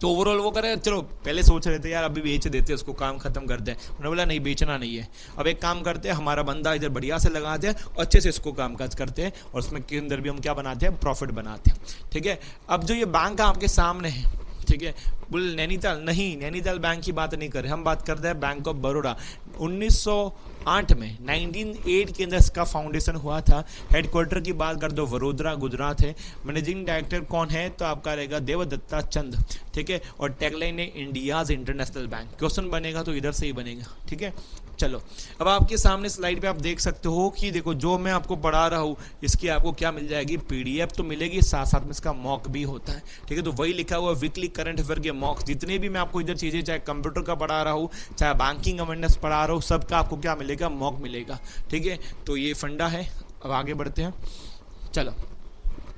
तो ओवरऑल वो करे, चलो पहले सोच रहे थे यार अभी बेच देते हैं उसको, काम खत्म करते हैं, उन्होंने बोला नहीं बेचना नहीं है, अब एक काम करते हैं, हमारा बंदा इधर बढ़िया से लगाते हैं, अच्छे से इसको कामकाज करते हैं और उसमें के अंदर भी हम क्या बनाते हैं, प्रॉफिट बनाते हैं, ठीक है। अब जो ये बैंक आपके सामने है, ठीक है, बोल नैनीताल नहीं, नैनीताल बैंक की बात नहीं कर रहे, हम बात करते हैं बैंक ऑफ बड़ौदा। 1908 में 1908 के अंदर इसका फाउंडेशन हुआ था। हेडक्वार्टर की बात कर दो वडोदरा गुजरात है। मैनेजिंग डायरेक्टर कौन है, तो आपका रहेगा देवदत्ता चंद, ठीक है। और टैगलाइन है इंडियाज इंटरनेशनल बैंक। क्वेश्चन बनेगा तो इधर से ही बनेगा, ठीक है। चलो, अब आपके सामने स्लाइड पे आप देख सकते हो कि देखो जो मैं आपको पढ़ा रहा हूँ इसकी आपको क्या मिल जाएगी, पीडीएफ तो मिलेगी, साथ साथ में इसका मॉक भी होता है, ठीक है। तो वही लिखा हुआ वीकली करंट अफेयर के मॉक, जितने भी मैं आपको इधर चीज़ें, चाहे कंप्यूटर का पढ़ा रहा हूँ, चाहे बैंकिंग अवेयरनेस पढ़ा रहा हूँ, सबका आपको क्या मिलेगा, मॉक मिलेगा, ठीक है। तो ये फंडा है। अब आगे बढ़ते हैं। चलो,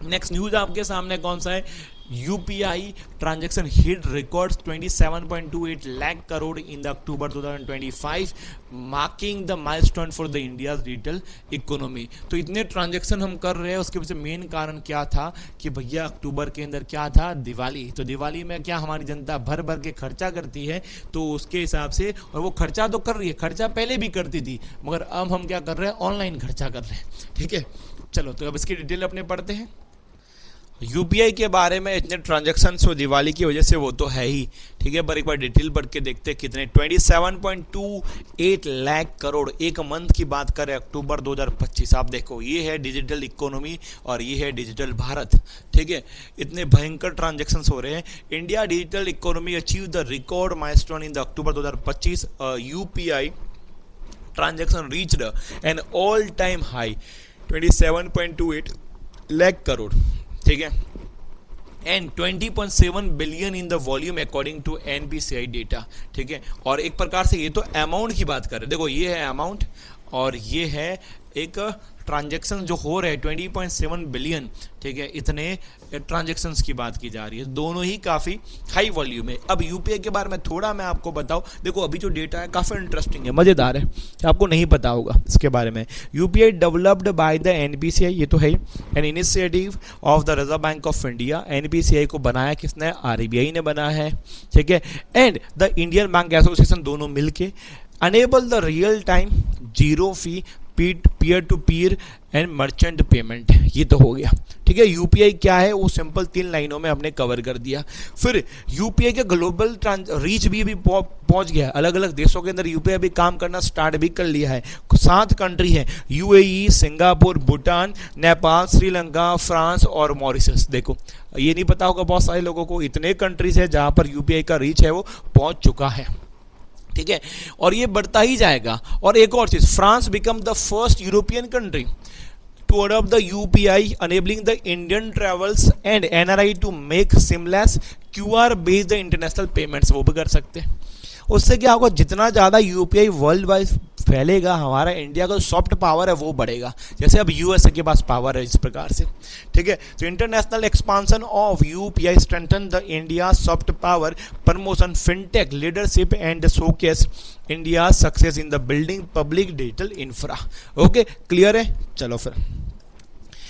नेक्स्ट न्यूज आपके सामने कौन सा है, UPI transaction hit records 27.28 lakh crore in the October 2025, marking the milestone for the India's digital economy. तो इतने ट्रांजैक्शन हम कर रहे हैं, उसके पीछे मेन कारण क्या था कि भैया अक्टूबर के अंदर क्या था, दिवाली। तो दिवाली में क्या हमारी जनता भर भर के खर्चा करती है, तो उसके हिसाब से, और वो खर्चा तो कर रही है, खर्चा पहले भी करती थी, मगर अब हम क्या कर रहे हैं, ऑनलाइन खर्चा कर रहे हैं, ठीक है। चलो, तो अब इसकी डिटेल अपने पढ़ते हैं। यूपीआई के बारे में इतने ट्रांजैक्शंस हो दिवाली की वजह से, वो तो है ही, ठीक है, पर एक बार डिटेल पढ़ के देखते हैं कितने, 27.28 लाख करोड़ एक मंथ की बात करें अक्टूबर 2025। आप देखो, ये है डिजिटल इकोनॉमी और ये है डिजिटल भारत, ठीक है। इतने भयंकर ट्रांजैक्शंस हो रहे हैं। India digital economy achieve the record milestone in the October 2025, UPI transaction reached an all time high 27.28 lakh crore, ठीक है, and 20.7 billion in the volume according to NPCI data, ठीक है। और एक प्रकार से ये तो अमाउंट की बात करें, देखो ये है अमाउंट और ये है एक ट्रांजैक्शन जो हो रहे हैं 20.7 बिलियन, ठीक है, इतने ट्रांजैक्शंस की बात की जा रही है, दोनों ही काफ़ी हाई वॉल्यूम है। अब यूपीआई के बारे में थोड़ा मैं आपको बताऊं, देखो अभी जो डेटा है काफ़ी इंटरेस्टिंग है, मज़ेदार है, आपको नहीं पता होगा इसके बारे में। UPI developed by the NPCI, ये तो है an initiative of the Reserve Bank of India. NPCI को बनाया किसने, आरबीआई ने बनाया है, ठीक है, and the Indian Bank Association, दोनों मिलके enable the real time zero fee peer to peer and merchant payment, ये तो हो गया, ठीक है। यूपीआई क्या है वो सिंपल 3 लाइनों में हमने कवर कर दिया। फिर यूपीआई के ग्लोबल रीच भी पहुंच गया, अलग अलग देशों के अंदर यूपीआई भी काम करना स्टार्ट भी कर लिया है। 7 कंट्री है, UAE, Singapore, Bhutan, Nepal, Sri Lanka, France और मॉरिशस। देखो ये नहीं पता होगा बहुत सारे लोगों को, इतने कंट्रीज है जहां पर यूपीआई का रीच है वो पहुंच चुका है, ठीक है, और ये बढ़ता ही जाएगा। और एक और चीज, France become the first European country to adopt the UPI, enabling the Indian travels and NRI to make seamless QR based international payments, वो भी कर सकते हैं। उससे क्या होगा, जितना ज़्यादा यूपीआई वर्ल्ड वाइड फैलेगा, हमारा इंडिया का सॉफ्ट पावर है वो बढ़ेगा, जैसे अब यूएसए के पास पावर है इस प्रकार से, ठीक है। तो international expansion of UPI strengthen the India soft power, promotion fintech leadership and showcase India success in the building public digital infra. Okay, clear है। चलो फिर,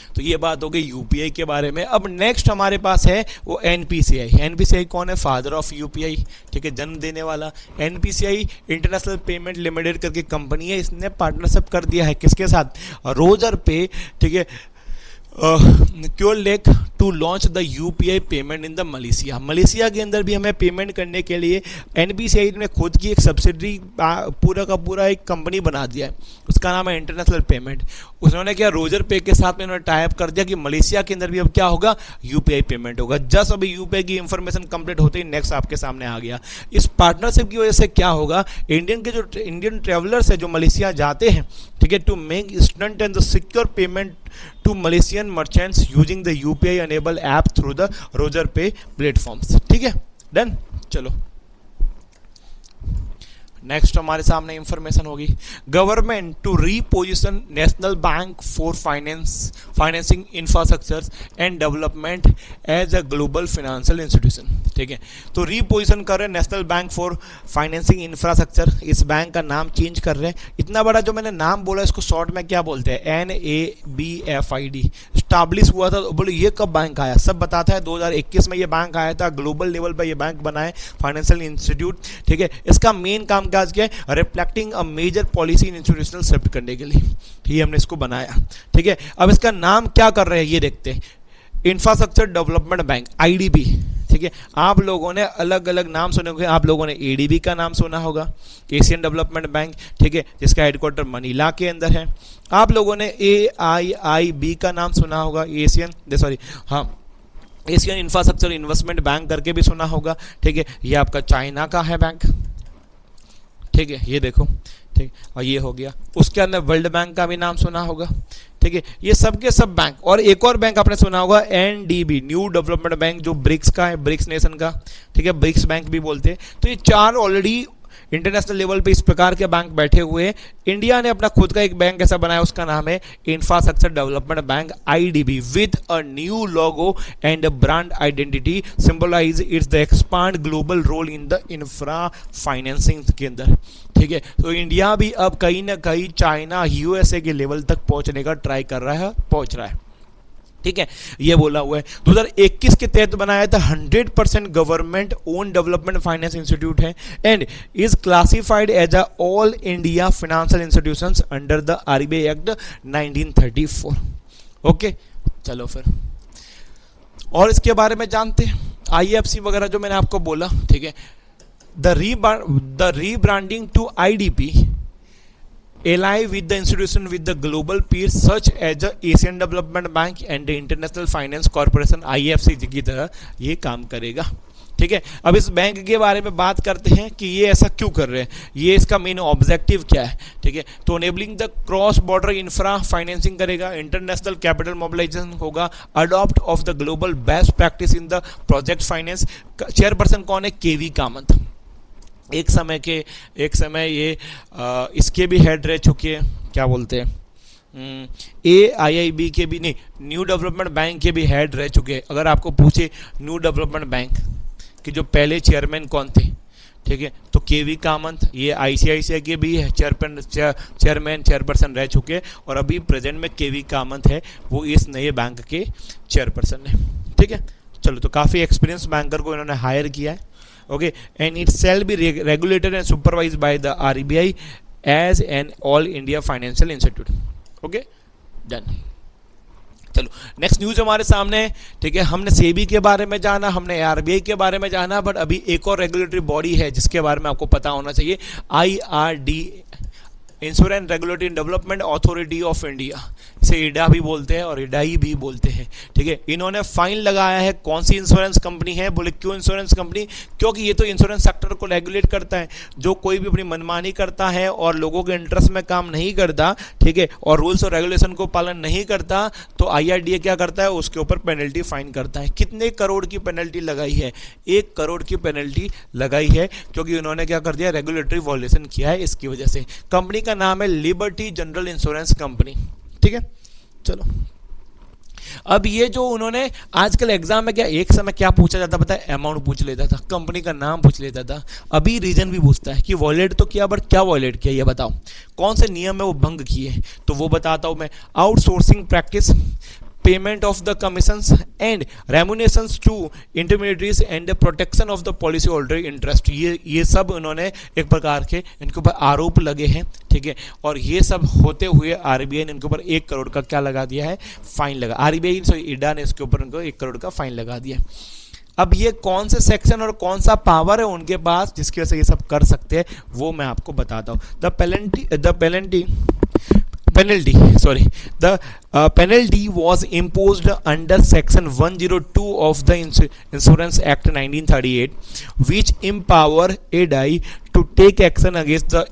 तो ये बात हो गई यूपीआई के बारे में। अब नेक्स्ट हमारे पास है वो एनपीसीआई। एनपीसीआई कौन है, फादर ऑफ यूपीआई, ठीक है, जन्म देने वाला। एनपीसीआई इंटरनेशनल पेमेंट लिमिटेड करके कंपनी है, इसने पार्टनरशिप कर दिया है किसके साथ, रोजर पे, ठीक है, Curlec to launch the UPI payment in the Malaysia. Malaysia के अंदर भी हमें पेमेंट करने के लिए एनपीसीआई ने खुद की एक सब्सिडरी पूरा का पूरा एक कंपनी बना दिया है, उसका नाम है इंटरनेशनल पेमेंट। उन्होंने क्या, रोजर पे के साथ में उन्होंने टाइप कर दिया कि मलेशिया के अंदर भी अब क्या होगा, यूपीआई पेमेंट होगा। जस्ट अभी यूपीआई की इंफॉर्मेशन कंप्लीट होते ही नेक्स्ट आपके सामने आ गया। इस पार्टनरशिप की वजह से क्या होगा, इंडियन ट्रेवलर्स है जो मलेशिया जाते हैं, ठीक है, to make instant and the secure payment to Malaysian merchants using the UPI enable app through the Razorpay platforms, ठीक है, डन। चलो नेक्स्ट हमारे सामने इंफॉर्मेशन होगी, government to reposition National Bank for Financing Infrastructure and Development as a global financial institution, ठीक है। तो reposition कर रहे हैं National Bank for Financing Infrastructure, इस बैंक का नाम चेंज कर रहे हैं। इतना बड़ा जो मैंने नाम बोला इसको शॉर्ट में क्या बोलते हैं, NABFID। स्टैब्लिश हुआ था, बोले ये कब बैंक आया, सब बताता है 2021 में ये बैंक आया था, ग्लोबल लेवल पर ये बैंक बनाए फाइनेंशियल इंस्टीट्यूट, ठीक है। इसका मेन काम क्या है, reflecting a major policy in institutional shift करने के लिए, ठीक है, हमने इसको बनाया, ठीक है। अब इसका नाम क्या कर रहे हैं ये देखते हैं, इंफ्रास्ट्रक्चर डेवलपमेंट बैंक, IDB, ठीक है। आप लोगों ने अलग अलग नाम सुने होंगे, आप लोगों ने ADB का नाम सुना होगा, एशियन डेवलपमेंट बैंक, ठीक है, जिसका हेडक्वार्टर मनीला के अंदर है। आप लोगों ने AIIB का नाम सुना होगा, एशियन इंफ्रास्ट्रक्चर इन्वेस्टमेंट बैंक करके भी सुना होगा, ठीक है, ये आपका चाइना का है बैंक, ठीक है, ये देखो, ठीक, और ये हो गया। उसके अंदर वर्ल्ड बैंक का भी नाम सुना होगा, ठीक है। ये सब के सब बैंक, और एक और बैंक आपने सुना होगा एनडीबी, न्यू डेवलपमेंट बैंक, जो ब्रिक्स का है, ब्रिक्स नेशन का, ठीक है, ब्रिक्स बैंक भी बोलते हैं। तो ये चार ऑलरेडी इंटरनेशनल लेवल पे इस प्रकार के बैंक बैठे हुए हैं। इंडिया ने अपना खुद का एक बैंक ऐसा बनाया, उसका नाम है Infrastructure Development Bank IDB, with a new logo and brand identity symbolize its the expand global role in the infra financing के अंदर, ठीक है। तो इंडिया भी अब कहीं ना कहीं चाइना, यूएसए के लेवल तक पहुंचने का ट्राई कर रहा है, पहुंच रहा है, ठीक है। ये बोला हुआ है 2021 के तहत बनाया था, 100% government own development finance institute है and is classified as a all India financial institutions under the RBI act 1934। Okay, चलो फिर और इसके बारे में जानते हैं, आईएफसी वगैरह जो मैंने आपको बोला, ठीक है। The rebranding to IDP ally with the institution with the global peers such as the Asian Development Bank and the International Finance Corporation IFC की तरह ये काम करेगा, ठीक है। अब इस बैंक के बारे में बात करते हैं कि ये ऐसा क्यों कर रहे हैं, ये इसका मेन ऑब्जेक्टिव क्या है, ठीक है। तो enabling the cross border infra financing करेगा, इंटरनेशनल कैपिटल मोबिलाइजेशन होगा, adopt of the global best practice in the project finance. Chairperson कौन है, केवी कामत। एक समय ये इसके भी हेड रह चुके हैं, क्या बोलते हैं, AIIB के भी नहीं, न्यू डेवलपमेंट बैंक के भी हेड रह चुके हैं। अगर आपको पूछे न्यू डेवलपमेंट बैंक के जो पहले चेयरमैन कौन थे, ठीक है, तो केवी कामत, ये ICICI के भी चेयरपर्सन रह चुके हैं, और अभी प्रेजेंट में केवी कामत है, वो इस नए बैंक के चेयरपर्सन है, ठीक है। चलो, तो काफ़ी एक्सपीरियंस बैंकर को इन्होंने हायर किया है, okay, and it shall be regulated and supervised by the RBI as an all India financial institute, okay, done। चलो, नेक्स्ट न्यूज हमारे सामने है, ठीक है। हमने सेबी के बारे में जाना, हमने आरबीआई के बारे में जाना, बट अभी एक और रेगुलेटरी बॉडी है जिसके बारे में आपको पता होना चाहिए, IRD, insurance regulatory development authority of India, इसे इडा भी बोलते हैं और इडाई भी बोलते हैं, ठीक है। इन्होंने फाइन लगाया है, कौन सी इंश्योरेंस कंपनी है, बोले क्यों इंश्योरेंस कंपनी, क्योंकि ये तो इंश्योरेंस सेक्टर को रेगुलेट करता है। जो कोई भी अपनी मनमानी करता है और लोगों के इंटरेस्ट में काम नहीं करता, ठीक है, और रूल्स और रेगुलेशन को पालन नहीं करता, तो IRDA क्या करता है, उसके ऊपर पेनल्टी फाइन करता है। कितने करोड़ की पेनल्टी लगाई है, 1 करोड़ की पेनल्टी लगाई है, क्योंकि उन्होंने क्या कर दिया, रेगुलेटरी वॉल्यूशन किया है। इसकी वजह से कंपनी का नाम है लिबर्टी जनरल इंश्योरेंस कंपनी, ठीक है। चलो, अब ये जो उन्होंने आजकल एग्जाम में क्या, एक समय क्या पूछा जाता पता है, अमाउंट पूछ लेता था, कंपनी का नाम पूछ लेता था, अभी रीजन भी पूछता है कि वॉयलेट तो किया, बट क्या वॉयलेट किया ये बताओ, कौन से नियम है वो भंग किए, तो वो बताता हूं मैं। Outsourcing practice, payment of the commissions and remunerations to intermediaries and the protection of the policy holder interest, ये सब उन्होंने एक प्रकार के इनके ऊपर आरोप लगे हैं, ठीक है। और ये सब होते हुए आरबीआई ने इनके ऊपर 1 करोड़ का क्या लगा दिया है, फाइन लगा, आरबीआई इडा ने इसके ऊपर इनको 1 करोड़ का फाइन लगा दिया। अब ये कौन से सेक्शन और कौन सा पावर है उनके पास जिसकी वजह से ये सब कर सकते हैं, वो मैं आपको बताता हूँ। The penalty was imposed under Section 102 of the Insurance Act 1938, which empower ADI to take action against the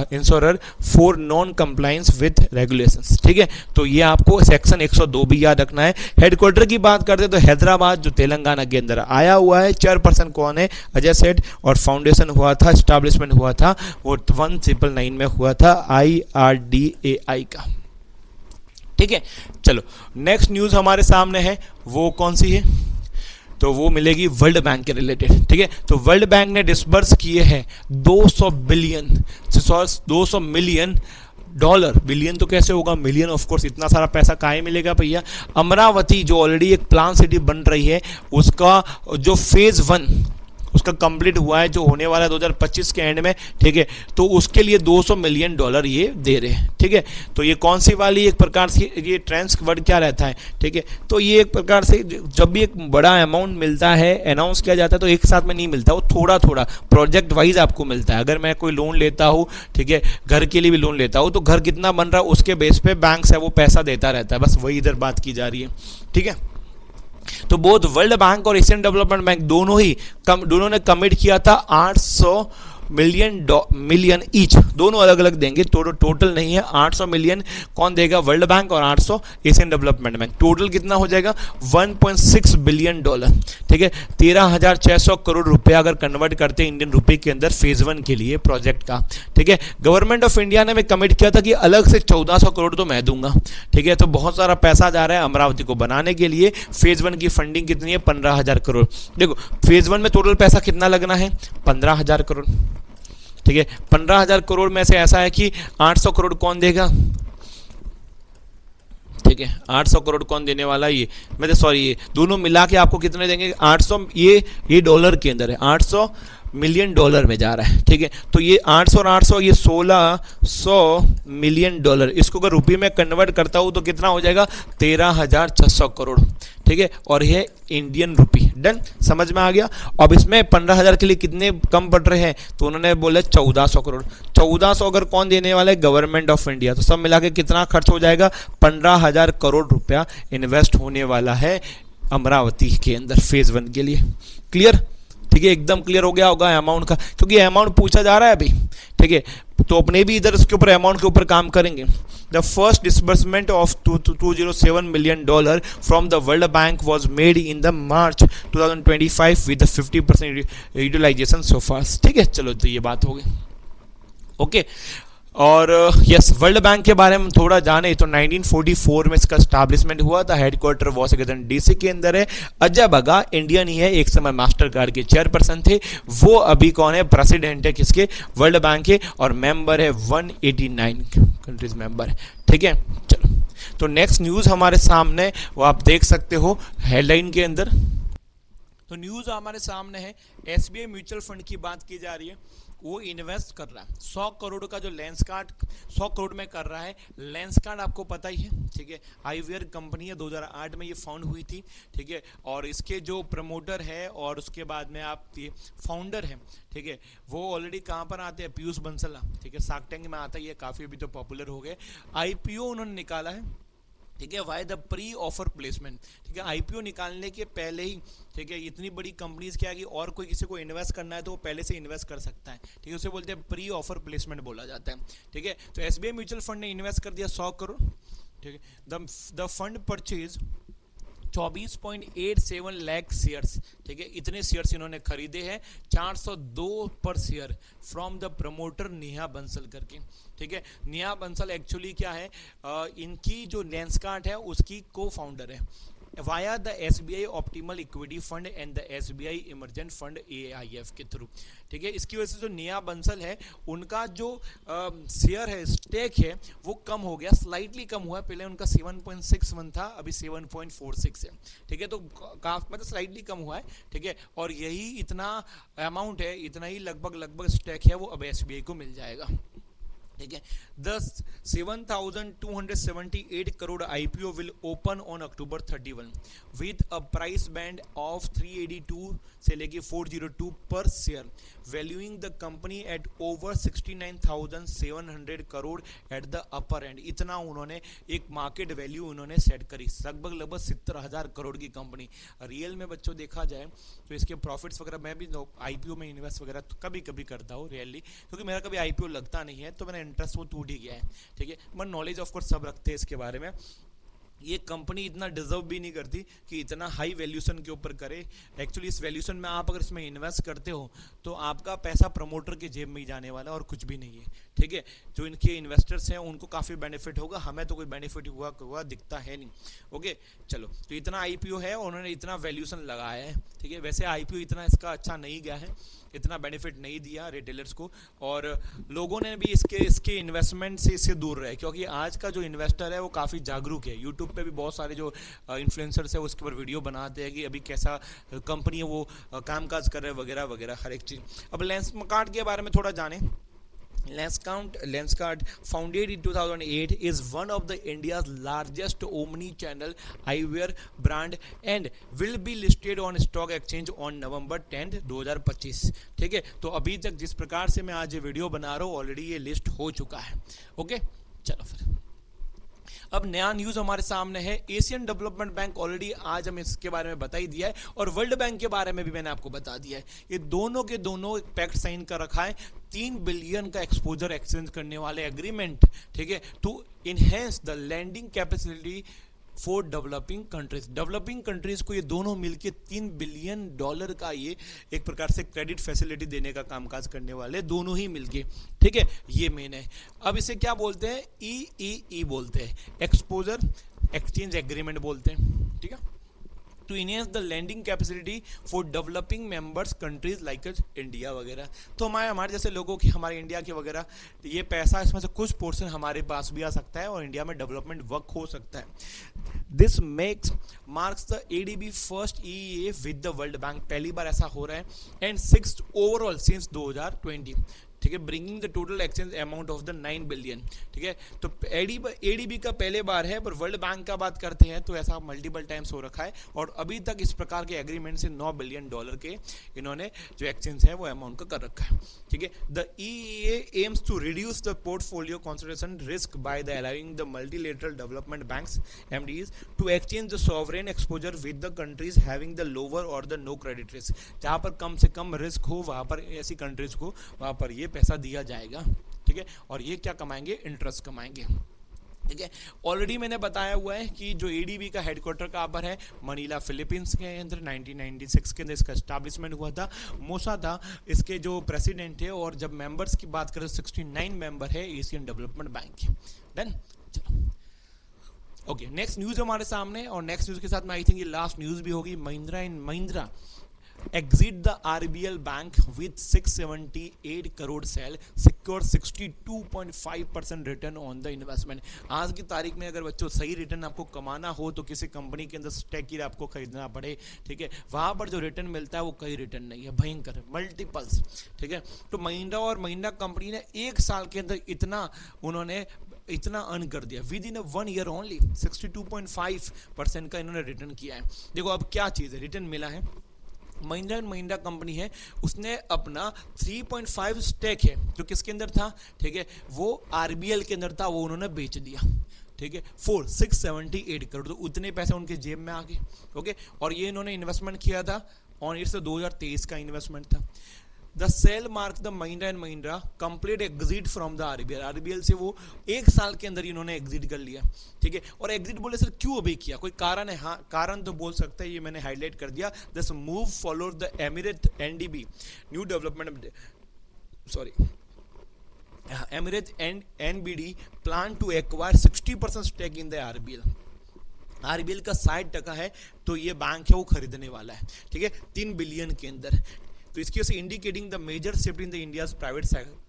insurer for non-compliance with regulations, ठीक है। तो ये आपको सेक्शन 102 भी याद रखना है। हेडक्वार्टर की बात करते तो हैदराबाद, जो तेलंगाना के अंदर आया हुआ है। चेयरपर्सन कौन है, अजय सेठ, और फाउंडेशन हुआ था, एस्टैब्लिशमेंट हुआ था वो 1999 में हुआ था, IRDAI का, ठीक है। चलो, नेक्स्ट न्यूज हमारे सामने है, वो कौन सी है, तो वो मिलेगी वर्ल्ड बैंक के रिलेटेड, ठीक है। तो वर्ल्ड बैंक ने डिसबर्स किए हैं 200 मिलियन डॉलर, बिलियन तो कैसे होगा, मिलियन ऑफ कोर्स, इतना सारा पैसा काहे मिलेगा भैया। अमरावती जो ऑलरेडी एक प्लान सिटी बन रही है, उसका जो फेज 1 उसका कंप्लीट हुआ है, जो होने वाला है 2025 के एंड में, ठीक है। तो उसके लिए 200 मिलियन डॉलर ये दे रहे हैं, ठीक है। तो ये कौन सी वाली, एक प्रकार से ये ट्रेंड्स वर्ड क्या रहता है, ठीक है। तो ये एक प्रकार से जब भी एक बड़ा अमाउंट मिलता है, अनाउंस किया जाता है, तो एक साथ में नहीं मिलता, वो थोड़ा थोड़ा प्रोजेक्ट वाइज आपको मिलता है। अगर मैं कोई लोन लेता हूँ, ठीक है, घर के लिए भी लोन लेता हूँ, तो घर कितना बन रहा है उसके बेस पे बैंक से वो पैसा देता रहता है, बस वही इधर बात की जा रही है, ठीक है। तो बोथ वर्ल्ड बैंक और एशियन डेवलपमेंट बैंक दोनों ने कमिट किया था मिलियन ईच, दोनों अलग अलग देंगे, टोटल नहीं है। 800 मिलियन कौन देगा? वर्ल्ड बैंक, और 800 एशियन डेवलपमेंट बैंक। टोटल कितना हो जाएगा? 1.6 बिलियन डॉलर, ठीक है। 13,600 करोड़ रुपया अगर कन्वर्ट करते हैं इंडियन रुपए के अंदर फेज 1 के लिए प्रोजेक्ट का, ठीक है। गवर्नमेंट ऑफ इंडिया ने कमिट किया था कि अलग से 1400 करोड़ तो मैं दूंगा, ठीक है। तो बहुत सारा पैसा जा रहा है अमरावती को बनाने के लिए। फेज 1 की फंडिंग कितनी है? 15,000 करोड़। देखो फेज 1 में टोटल पैसा कितना लगना है? 15,000 करोड़, ठीक है। 15,000 करोड़ में से ऐसा है कि 800 करोड़ कौन देगा? ठीक है, 800 करोड़ कौन देने वाला है? ये मैं सॉरी, ये दोनों मिला के आपको कितने देंगे? 800, ये डॉलर के अंदर है, 800 मिलियन डॉलर में जा रहा है, ठीक है। तो ये 800 और 800, ये 1600 मिलियन डॉलर। इसको अगर रुपये में कन्वर्ट करता हूँ तो कितना हो जाएगा? 13,600 करोड़, ठीक है। और ये इंडियन रुपी। डन, समझ में आ गया। अब इसमें 15,000 के लिए कितने कम पड़ रहे हैं? तो उन्होंने बोला 1400 करोड़। 1400 अगर कौन देने वाला है? Government of India. तो सब मिला के कितना खर्च हो जाएगा? 15,000 करोड़ रुपया इन्वेस्ट होने वाला है अमरावती के अंदर फेज 1 के लिए। क्लियर? ठीक है, एकदम क्लियर हो गया होगा अमाउंट का, क्योंकि अमाउंट पूछा जा रहा है अभी, ठीक है। तो अपने भी इधर उसके ऊपर अमाउंट के ऊपर काम करेंगे। The first disbursement of 207 million dollar from the World Bank was made in the March 2025 with 50% utilisation so far. ठीक है, चलो तो ये बात हो गई। ओके, और यस, वर्ल्ड बैंक के बारे में थोड़ा जाने तो 1944 में इसका स्टैब्लिशमेंट हुआ था। हेडक्वार्टर वाशिंगटन डीसी के अंदर है। अजय बगा इंडियन ही है, एक समय मास्टर कार्ड के चेयरपर्सन थे। वो अभी कौन है? प्रेसिडेंट है किसके? वर्ल्ड बैंक के, और मेंबर है 189 कंट्रीज मेंबर है। ठीक है, चलो तो नेक्स्ट न्यूज़ हमारे सामने वो आप देख सकते हो हेडलाइन के अंदर। तो न्यूज़ हमारे सामने है, एसबीआई म्यूचुअल फंड की बात की जा रही है। वो इन्वेस्ट कर रहा है 100 करोड़ का, जो लेंसकार्ट 100 करोड़ में कर रहा है। लेंसकार्ट आपको पता ही है, ठीक है, आईवीआर कंपनी है, 2008 में ये फाउंड हुई थी, ठीक है। और इसके जो प्रमोटर है और उसके बाद में आप ये फाउंडर है, ठीक है, वो ऑलरेडी कहाँ पर आते हैं? पीयूष बंसला, ठीक है, शार्क टैंक में आता ही है, काफ़ी अभी तो पॉपुलर हो गए। आईपीओ उन्होंने निकाला है, ठीक है, why the pre offer placement, ठीक है, आईपीओ निकालने के पहले ही, ठीक है, इतनी बड़ी कंपनीज क्या है कि और कोई किसी को इन्वेस्ट करना है तो वो पहले से इन्वेस्ट कर सकता है, ठीक है, उसे बोलते हैं प्री ऑफर प्लेसमेंट बोला जाता है। ठीक है, तो एसबीआई म्यूचुअल फंड ने इन्वेस्ट कर दिया 100 करोड़, ठीक है। The fund purchase 24.87 lakh shares, ठीक है, इतने शेयर्स इन्होंने खरीदे हैं, 402 पर share from the promoter Neha Bansal करके। ठीक है, नेहा बंसल एक्चुअली क्या है, इनकी जो लेंसकार्ट है उसकी को फाउंडर है, via the SBI optimal equity fund and the SBI emergent fund AIF के थ्रू। ठीक है, इसकी वजह से जो नेहा बंसल है उनका जो शेयर है, स्टेक है, वो कम हो गया, स्लाइटली कम हुआ। पहले उनका 7.61 था, अभी 7.46 है। ठीक है, तो काफी मतलब स्लाइटली कम हुआ है। ठीक है, और यही इतना अमाउंट है, इतना ही लगभग स्टेक है, वो अब एसबीआई को मिल जाएगा। ठीक है, 7,278 crore IPO will open on October 31 with a price band of 382 से लेके 402 पर share, valuing the company at over 69,700 crore at the upper and. इतना उन्होंने एक मार्केट वैल्यू उन्होंने सेट करी, लगभग 70,000 करोड़ की कंपनी। रियल में बच्चों देखा जाए तो इसके प्रॉफिट्स वगैरह, मैं भी आईपीओ में इन्वेस्ट वगैरह तो कभी कभी करता हूँ रियली, क्योंकि मेरा कभी आईपीओ लगता नहीं है तो मेरा इंटरेस्ट वो टूट ही गया है। ठीक है, मगर नॉलेज ऑफ कोर्स सब रखते हैं इसके बारे में। ये कंपनी इतना डिजर्व भी नहीं करती कि इतना हाई वैल्यूशन के ऊपर करे। एक्चुअली इस वैल्यूशन में आप अगर इसमें इन्वेस्ट करते हो तो आपका पैसा प्रमोटर के जेब में ही जाने वाला और कुछ भी नहीं है। ठीक है, जो इनके इन्वेस्टर्स हैं उनको काफ़ी बेनिफिट होगा, हमें तो कोई बेनिफिट हुआ दिखता है नहीं। ओके, चलो, तो इतना आईपीओ है, उन्होंने इतना वैल्यूशन लगाया है। ठीक है, वैसे आईपीओ इतना इसका अच्छा नहीं गया है, इतना बेनिफिट नहीं दिया रिटेलर्स को, और लोगों ने भी इसके इन्वेस्टमेंट से इससे दूर रहे, क्योंकि आज का जो इन्वेस्टर है वो काफ़ी जागरूक है। यूट्यूब पे भी बहुत सारे जो इन्फ्लुएंसर्स है उसके ऊपर वीडियो बनाते हैं कि अभी कैसा कंपनी है वो कामकाज कर रहे हैं वगैरह वगैरह हर एक चीज़। अब लेंसकार्ट के बारे में थोड़ा जाने। Lenskart, founded in 2008, is one of the India's largest omni-channel eyewear brand and will be listed on stock exchange on November 10, 2025। ठीक है, तो अभी तक जिस प्रकार से मैं आज ये वीडियो बना रहा हूँ ऑलरेडी ये लिस्ट हो चुका है। ओके, चलो फिर अब नया न्यूज हमारे सामने है, एशियन डेवलपमेंट बैंक, ऑलरेडी आज हम इसके बारे में बता ही दिया है, और वर्ल्ड बैंक के बारे में भी मैंने आपको बता दिया है। ये दोनों के दोनों एक पैक्ट साइन कर रखा है, 3 बिलियन का एक्सपोजर एक्सचेंज करने वाले एग्रीमेंट, ठीक है, to enhance the landing capacity for developing countries. Developing countries को ये दोनों मिलके $3 बिलियन का ये एक प्रकार से क्रेडिट फैसिलिटी देने का कामकाज करने वाले दोनों ही मिलके, ठीक है, ये मेन है। अब इसे क्या बोलते हैं, EEE बोलते हैं, एक्सपोजर एक्सचेंज एग्रीमेंट बोलते हैं, ठीक है, to enhance the landing capacity for developing members countries like India वगैरह। तो हमारे जैसे लोगों की, हमारे इंडिया के वगैरह, ये पैसा इसमें से कुछ पोर्शन हमारे पास भी आ सकता है और इंडिया में डेवलपमेंट वर्क हो सकता है। This marks the ADB first EEA with the World bank, पहली बार ऐसा हो रहा है, एंड 6th ओवरऑल सिंस 2020, ठीक है, bringing the total exchange amount of the 9 billion, ठीक है। तो ADB का पहले बार है, पर वर्ल्ड बैंक का बात करते हैं तो ऐसा मल्टीपल टाइम्स हो रखा है, और अभी तक इस प्रकार के एग्रीमेंट से $9 बिलियन के इन्होंने जो एक्सचेंज है वो अमाउंट का कर रखा है, ठीक है। The EEA aims to reduce the portfolio concentration risk by the allowing the multilateral development banks MDs to exchange the sovereign exposure with the countries having the lower और द नो क्रेडिट रिस्क। जहाँ पर कम से कम risk हो, वहाँ पर ऐसी countries को वहाँ पर ये पैसा दिया जाएगा, ठीक है, और ये क्या कमाएंगे, इंटरेस्ट कमाएंगे, ठीक है। ऑलरेडी मैंने बताया हुआ है कि जो ADB का हेडक्वार्टर कहाँ पर है, मनीला फिलीपींस के अंदर 1996 के अंदर इसका एस्टैब्लिशमेंट हुआ था। मोसा था इसके जो प्रेसिडेंट है, और जब मेंबर्स की बात करें 69 मेंबर है एशियन डेवलपमेंट बैंक के। डन, चलो ओके, नेक्स्ट न्यूज हमारे सामने, और नेक्स्ट न्यूज के साथ में आई थिंक ये लास्ट न्यूज भी होगी। Mahindra and Mahindra exit the RBL bank with 678 crore sale, secure 62.5% return on the investment। आज की तारीख में अगर बच्चों सही रिटर्न आपको कमाना हो तो किसी कंपनी के अंदर स्टैक ही आपको खरीदना पड़े, ठीक है, वहां पर जो रिटर्न मिलता है वो कई रिटर्न नहीं है, भयंकर मल्टीपल्स, ठीक है। तो महिंद्रा और महिंद्रा कंपनी ने एक साल के अंदर उन्होंने इतना अर्न कर दिया, विद इन 1 ईयर ओनली 62.5% का इन्होंने रिटर्न किया है। देखो अब क्या चीज़ है, रिटर्न मिला है, महिंद्रा एंड महिंद्रा कंपनी है, उसने अपना 3.5 स्टेक है जो किसके अंदर था, ठीक है, वो RBL के अंदर था, वो उन्होंने बेच दिया, ठीक है, 678 करोड़, तो उतने पैसे उनके जेब में आ गए, ओके। और ये इन्होंने इन्वेस्टमेंट किया था ऑन इट्स 2023 का इन्वेस्टमेंट था। The sale mark the Mahindra and Mahindra complete exit from the RBL से वो एक साल के अंदर इन्होंने एग्जिट कर लिया, ठीक है। और एग्जिट बोले सर क्यों अभी किया, कोई कारण है, हाँ कारण तो बोल सकते हैं, ये मैंने हाईलाइट कर दिया। This move follow the emirate NDB new development emirate and NBD plan to acquire 60% stake in the RBL का 60% है, तो ये बैंक है वो खरीदने वाला है, ठीक है, 3 बिलियन के अंदर। तो इसकी वजह से indicating the major shift in the India's private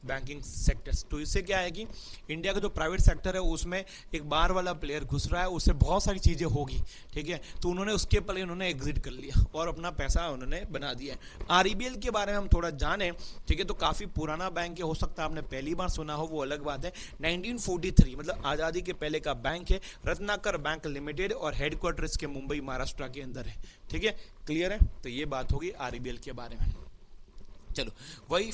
banking sectors. तो इससे क्या है कि इंडिया का जो प्राइवेट सेक्टर है उसमें एक बाहर वाला प्लेयर घुस रहा है, उससे बहुत सारी चीज़ें होगी, ठीक है, तो उन्होंने उसके पहले उन्होंने एग्जिट कर लिया और अपना पैसा उन्होंने बना दिया है। RBL के बारे में हम थोड़ा जानें, ठीक है, तो काफ़ी पुराना बैंक है, हो सकता है आपने पहली बार सुना हो, वो अलग बात है। 1943 मतलब आज़ादी के पहले का बैंक है, रत्नाकर बैंक लिमिटेड, और हेडक्वार्टर इसके मुंबई महाराष्ट्र के अंदर है, ठीक है, क्लियर है। तो ये बात होगी RBL के बारे में। चलो वही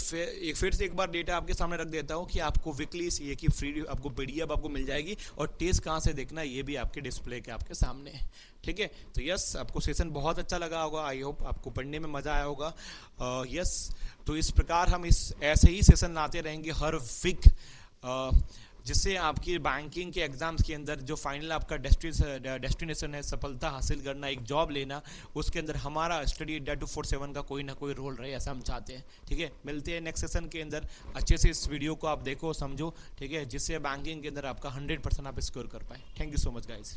फिर से एक बार डेटा आपके सामने रख देता हूँ कि आपको वीकली ये की फ्री आपको PDF आपको मिल जाएगी, और टेस्ट कहाँ से देखना ये भी आपके डिस्प्ले के आपके सामने है, ठीक है। तो यस, आपको सेशन बहुत अच्छा लगा होगा, आई होप आपको पढ़ने में मज़ा आया होगा। यस, तो इस प्रकार हम ऐसे ही सेशन लाते रहेंगे हर वीक, जिससे आपकी बैंकिंग के एग्जाम्स के अंदर जो फाइनल आपका डेस्टिनेशन है, सफलता हासिल करना, एक जॉब लेना, उसके अंदर हमारा स्टडी अड्डा 247 का कोई ना कोई रोल रहे, ऐसा हम चाहते हैं, ठीक है। मिलते हैं नेक्स्ट सेशन के अंदर, अच्छे से इस वीडियो को आप देखो समझो, ठीक है, जिससे बैंकिंग के अंदर आपका 100% आप स्कोर कर पाए। Thank you so much guys.